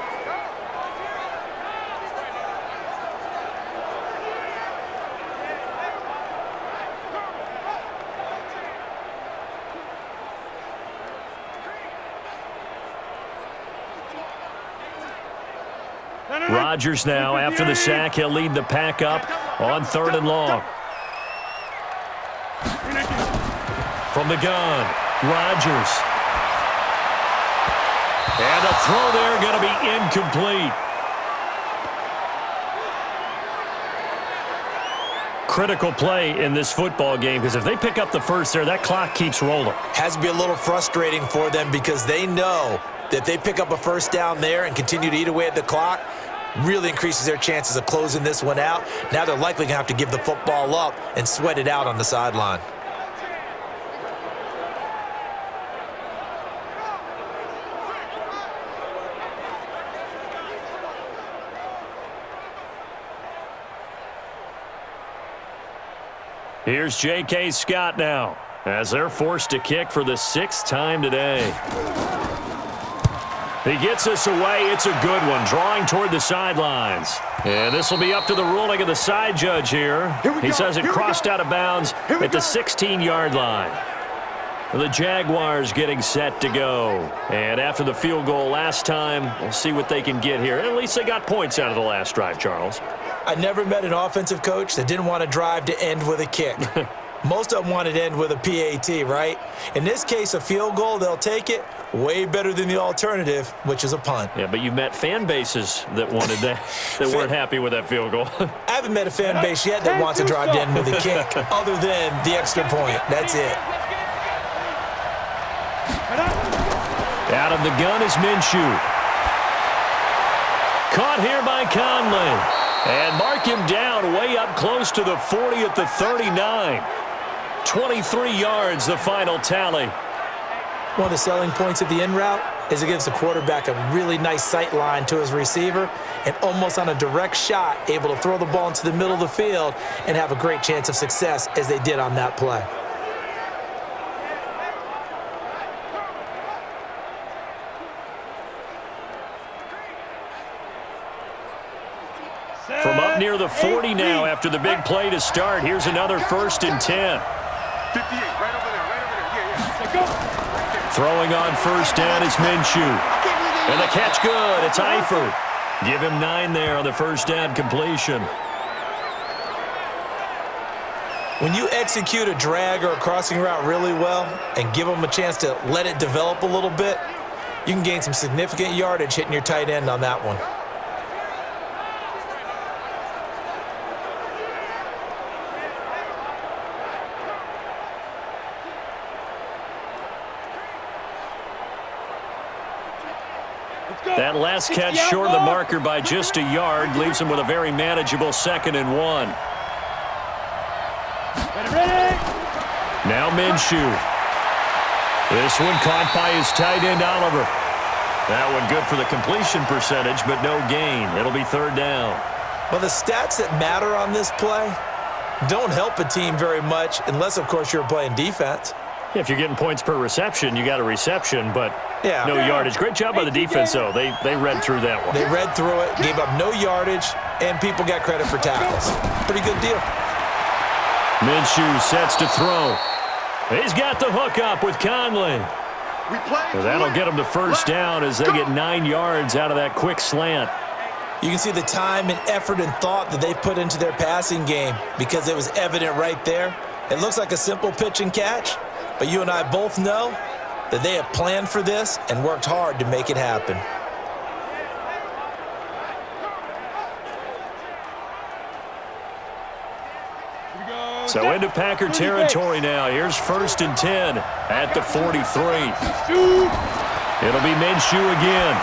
Rodgers now, after the sack, he'll lead the pack up on 3rd and long. From the gun, Rodgers. And the throw there going to be incomplete. Critical play in this football game, because if they pick up the first there, that clock keeps rolling. Has to be a little frustrating for them because they know that if they pick up a first down there and continue to eat away at the clock, really increases their chances of closing this one out. Now they're likely going to have to give the football up and sweat it out on the sideline. Here's J.K. Scott now as they're forced to kick for the 6th time today. He gets this away. It's a good one, drawing toward the sidelines. And this will be up to the ruling of the side judge here. He says it crossed out of bounds at the 16-yard line. The Jaguars getting set to go. And after the field goal last time, we'll see what they can get here. At least they got points out of the last drive, Charles. I never met an offensive coach that didn't want to drive to end with a kick. Most of them wanted to end with a PAT, right? In this case, a field goal, they'll take it. Way better than the alternative, which is a punt. Yeah, but you met fan bases that wanted that, that weren't happy with that field goal. I haven't met a fan base yet that wants to drive to end with a kick, other than the extra point. That's it. Out of the gun is Minshew. Caught here by Conley. And mark him down way up close to the 40 at the 39. 23 yards, the final tally. One of the selling points of the in route is it gives the quarterback a really nice sight line to his receiver and almost on a direct shot able to throw the ball into the middle of the field and have a great chance of success as they did on that play. From up near the 40 now after the big play to start. Here's another 1st and 10. 58, right over there, Yeah. Go. Throwing on 1st down is Minshew. And the catch good. It's Eifert. Give him 9 there on the 1st down completion. When you execute a drag or a crossing route really well and give them a chance to let it develop a little bit, you can gain some significant yardage hitting your tight end on that one. That last catch short of the marker by just a yard leaves him with a very manageable 2nd and 1. Ready? Now Minshew. This one caught by his tight end, Oliver. That one good for the completion percentage, but no gain. It'll be 3rd down. Well, the stats that matter on this play don't help a team very much unless, of course, you're playing defense. If you're getting points per reception, you got a reception, but Yeah. no yardage. Great job by the defense, though. They read through that one. They read through it, gave up no yardage, and people got credit for tackles. Pretty good deal. Minshew sets to throw. He's got the hook up with Conley. Well, that'll get him to 1st down as they get 9 yards out of that quick slant. You can see the time and effort and thought that they put into their passing game because it was evident right there. It looks like a simple pitch and catch, but you and I both know that they have planned for this and worked hard to make it happen. So into Packer territory now. Here's 1st and 10 at the 43. It'll be Minshew again.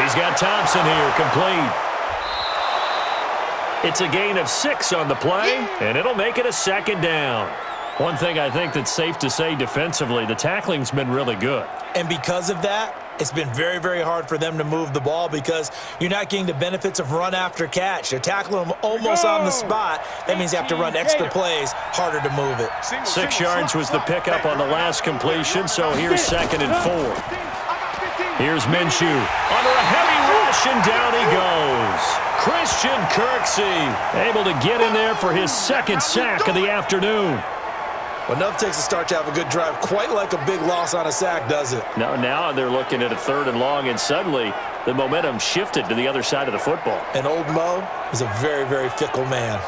He's got Thompson here, complete. It's a gain of 6 on the play, and it'll make it a 2nd down. One thing I think that's safe to say defensively, the tackling's been really good. And because of that, it's been very, very hard for them to move the ball because you're not getting the benefits of run after catch. They're tackling them almost on the spot. That means you have to run extra plays, harder to move it. 6 yards was the pickup on the last completion, so here's 2nd and 4. Here's Minshew under a heavy rush, and down he goes. Christian Kirksey able to get in there for his 2nd sack of the afternoon. Well, enough takes a start to have a good drive. Quite like a big loss on a sack, does it? Now they're looking at a 3rd and long, and suddenly the momentum shifted to the other side of the football. And old Mo is a very, very fickle man.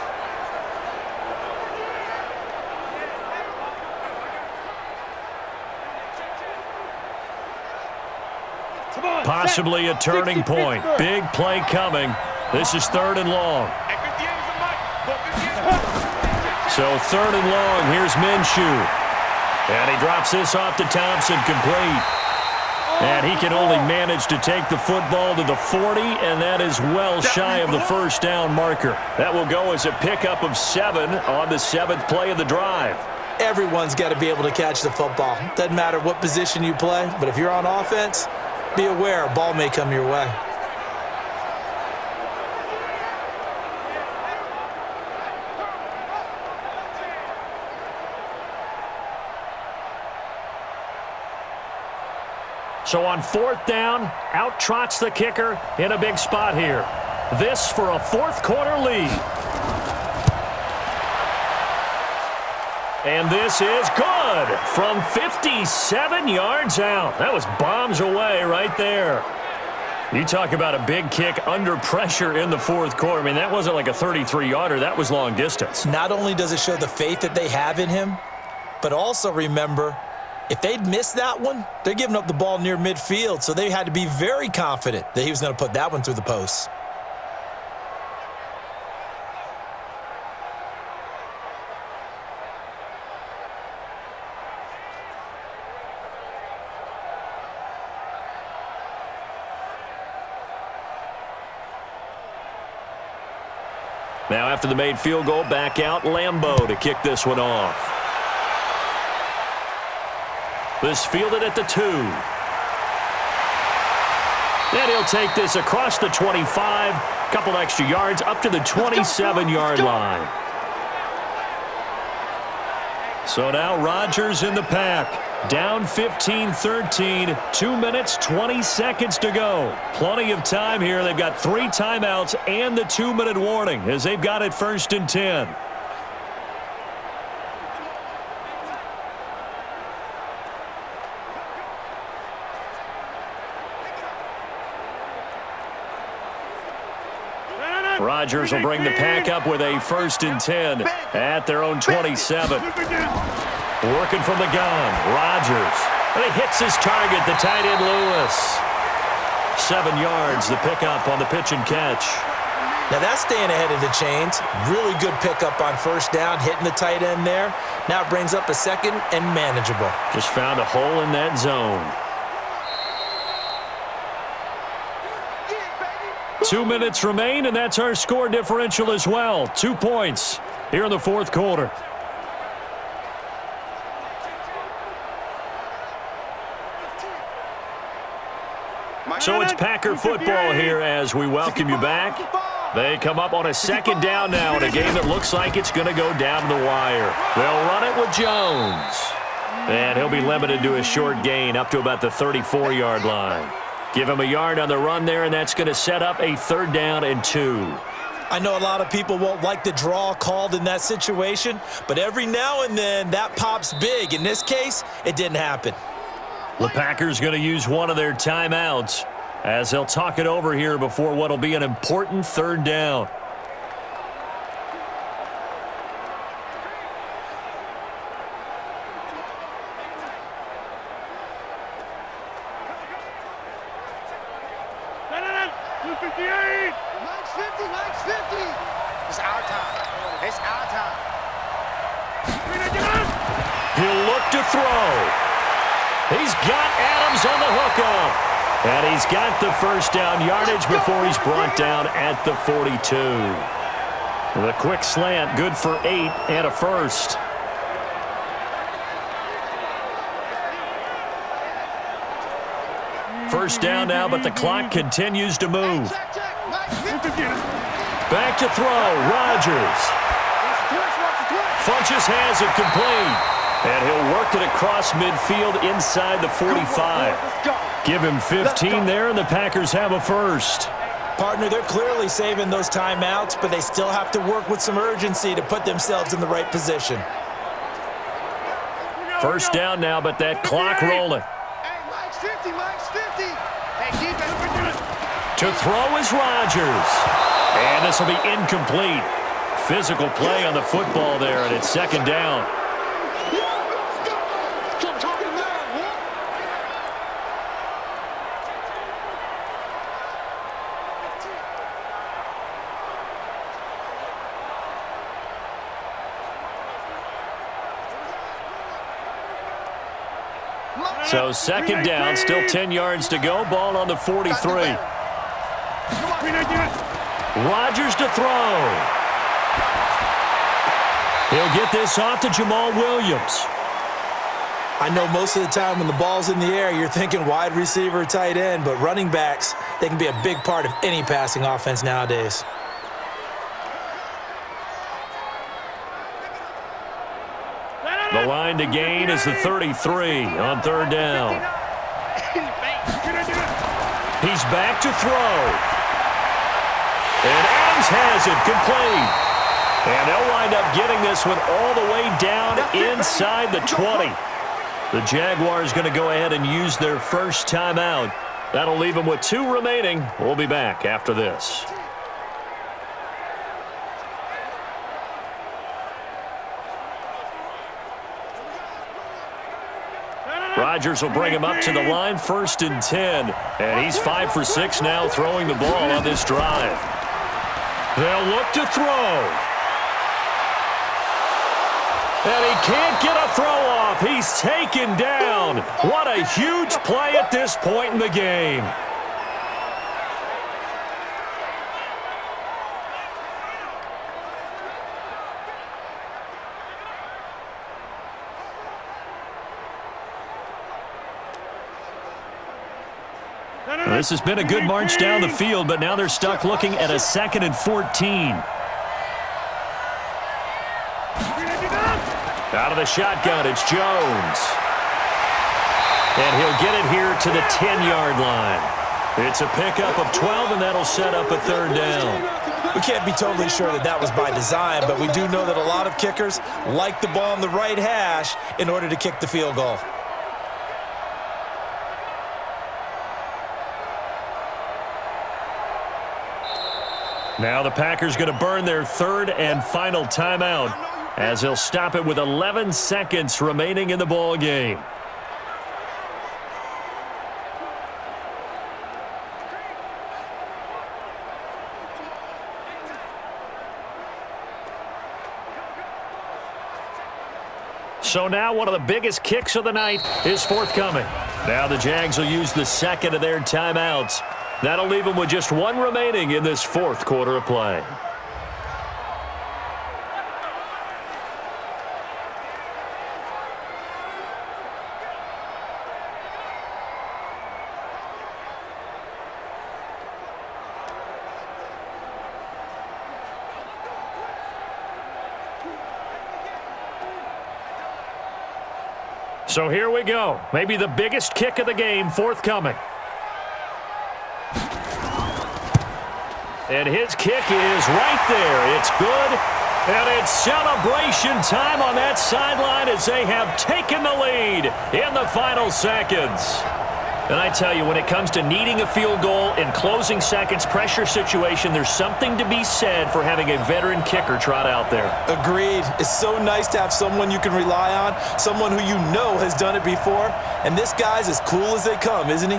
Possibly a turning point. Big play coming. This is 3rd and long. So 3rd and long, here's Minshew. And he drops this off to Thompson, complete. And he can only manage to take the football to the 40, and that is well shy of the 1st down marker. That will go as a pickup of 7 on the 7th play of the drive. Everyone's got to be able to catch the football. Doesn't matter what position you play, but if you're on offense, be aware a ball may come your way. So on 4th down, out trots the kicker in a big spot here. This for a 4th quarter lead. And this is good from 57 yards out. That was bombs away right there. You talk about a big kick under pressure in the 4th quarter. I mean, that wasn't like a 33-yarder. That was long distance. Not only does it show the faith that they have in him, but also remember, if they'd missed that one, they're giving up the ball near midfield, so they had to be very confident that he was going to put that one through the posts. Now after the made field goal, back out Lambeau to kick this one off. This fielded at the 2. And he'll take this across the 25, couple extra yards up to the 27-yard line. So now Rodgers in the pack. Down 15-13, 2 minutes, 20 seconds to go. Plenty of time here. They've got 3 timeouts and the 2-minute warning as they've got it 1st and 10. Rodgers will bring the pack up with a 1st and 10 at their own 27. Working from the gun, Rodgers. And he hits his target, the tight end Lewis. 7 yards, the pickup on the pitch and catch. Now that's staying ahead of the chains. Really good pickup on 1st down, hitting the tight end there. Now it brings up a 2nd and manageable. Just found a hole in that zone. 2 minutes remain, and that's our score differential as well. 2 points here in the 4th quarter. So it's Packer football here as we welcome you back. They come up on a 2nd down now in a game that looks like it's going to go down to the wire. They'll run it with Jones. And he'll be limited to a short gain up to about the 34-yard line. Give him a yard on the run there, and that's going to set up a 3rd down and 2. I know a lot of people won't like the draw called in that situation, but every now and then that pops big. In this case, it didn't happen. The Packers going to use one of their timeouts as they'll talk it over here before what will be an important 3rd down. It's our time. It's our time. He'll look to throw. He's got Adams on the hook up. And he's got the 1st down yardage before he's brought down at the 42. The quick slant, good for 8 and a 1st. First down now, but the clock continues to move. Back to throw, Rodgers. Funches has it complete. And he'll work it across midfield inside the 45. Give him 15 there, and the Packers have a 1st. Partner, they're clearly saving those timeouts, but they still have to work with some urgency to put themselves in the right position. First down now, but that clock rolling. Mike's 50, Mike's 50. Hey, keep it. To throw is Rodgers. And this will be incomplete. Physical play on the football there, and it's 2nd down. So 2nd down, still 10 yards to go. Ball on the 43. Rodgers to throw. He'll get this off to Jamal Williams. I know most of the time when the ball's in the air, you're thinking wide receiver, tight end, but running backs, they can be a big part of any passing offense nowadays. The line to gain is the 33 on 3rd down. He's back to throw. And Adams has it complete. And they'll wind up getting this one all the way down inside the 20. The Jaguars going to go ahead and use their 1st timeout. That'll leave them with 2 remaining. We'll be back after this. Rodgers will bring him up to the line, 1st and 10. And he's 5 for 6 now throwing the ball on this drive. They'll look to throw. And he can't get a throw off. He's taken down. What a huge play at this point in the game. This has been a good march down the field, but now they're stuck looking at a 2nd and 14. Out of the shotgun, it's Jones. And he'll get it here to the 10-yard line. It's a pickup of 12, and that'll set up a 3rd down. We can't be totally sure that that was by design, but we do know that a lot of kickers like the ball on the right hash in order to kick the field goal. Now the Packers going to burn their third and final timeout as they'll stop it with 11 seconds remaining in the ball game. So now one of the biggest kicks of the night is forthcoming. Now the Jags will use the second of their timeouts. That'll leave them with just one remaining in this fourth quarter of play. So here we go. Maybe the biggest kick of the game forthcoming. And his kick is right there. It's good. And it's celebration time on that sideline as they have taken the lead in the final seconds. And I tell you, when it comes to needing a field goal in closing seconds, pressure situation, there's something to be said for having a veteran kicker trot out there. Agreed. It's so nice to have someone you can rely on, someone who you know has done it before. And this guy's as cool as they come, isn't he?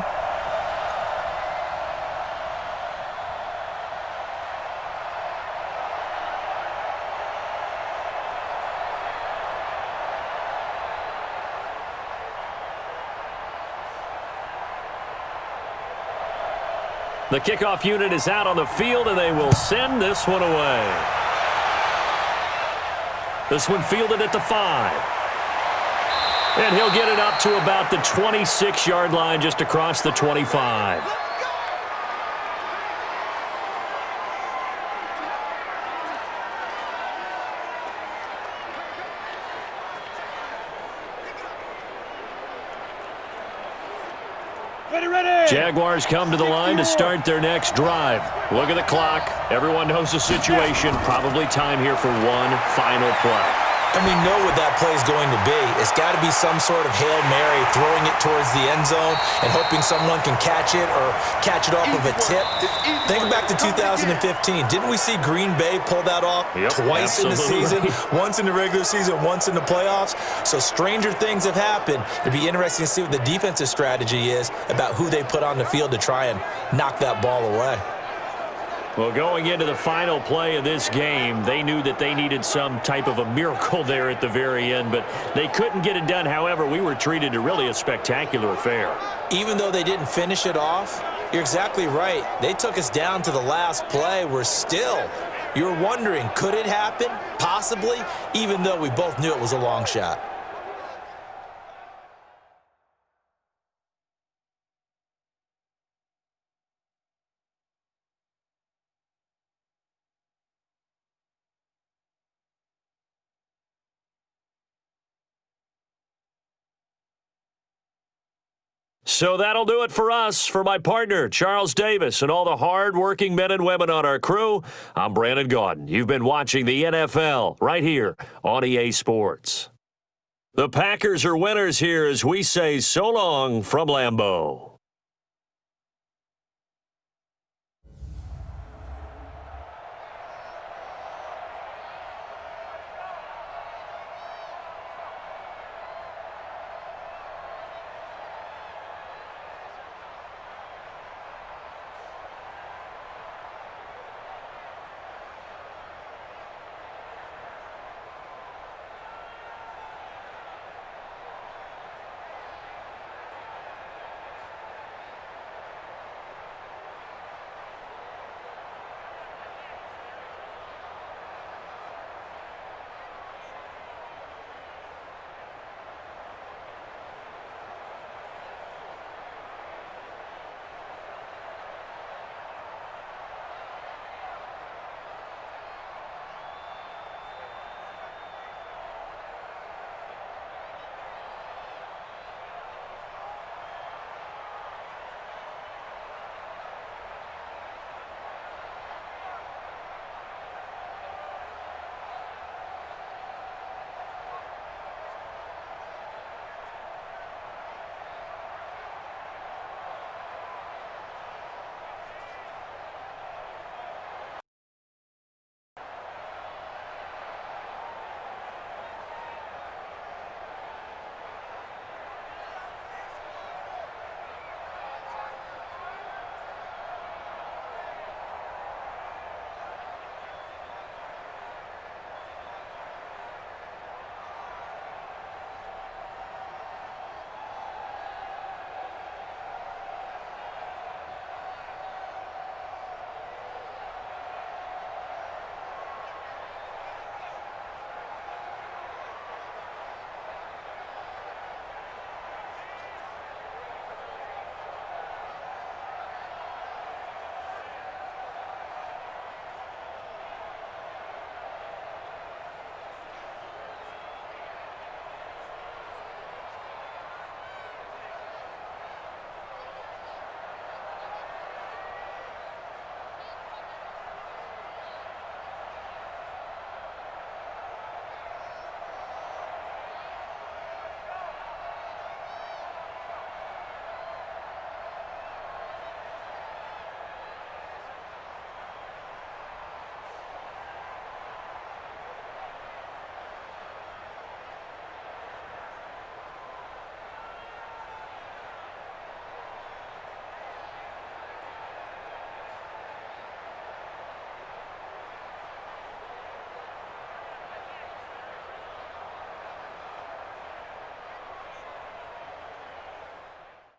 The kickoff unit is out on the field, and they will send this one away. This one fielded at the 5. And he'll get it up to about the 26-yard line, just across the 25. Jaguars come to the line to start their next drive. Look at the clock. Everyone knows the situation. Probably time here for one final play. And we know what that play is going to be. It's got to be some sort of Hail Mary, throwing it towards the end zone and hoping someone can catch it or catch it off of a tip. Think back to 2015. Didn't we see Green Bay pull that off twice in the season? Once in the regular season, once in the playoffs. So stranger things have happened. It'd be interesting to see what the defensive strategy is about who they put on the field to try and knock that ball away. Well, going into the final play of this game, they knew that they needed some type of a miracle there at the very end, but they couldn't get it done. However, we were treated to really a spectacular affair. Even though they didn't finish it off, you're exactly right. They took us down to the last play. We're still, you're wondering, could it happen? Possibly, even though we both knew it was a long shot. So that'll do it for us. For my partner, Charles Davis, and all the hard-working men and women on our crew, I'm Brandon Gaudin. You've been watching the NFL right here on EA Sports. The Packers are winners here as we say so long from Lambeau.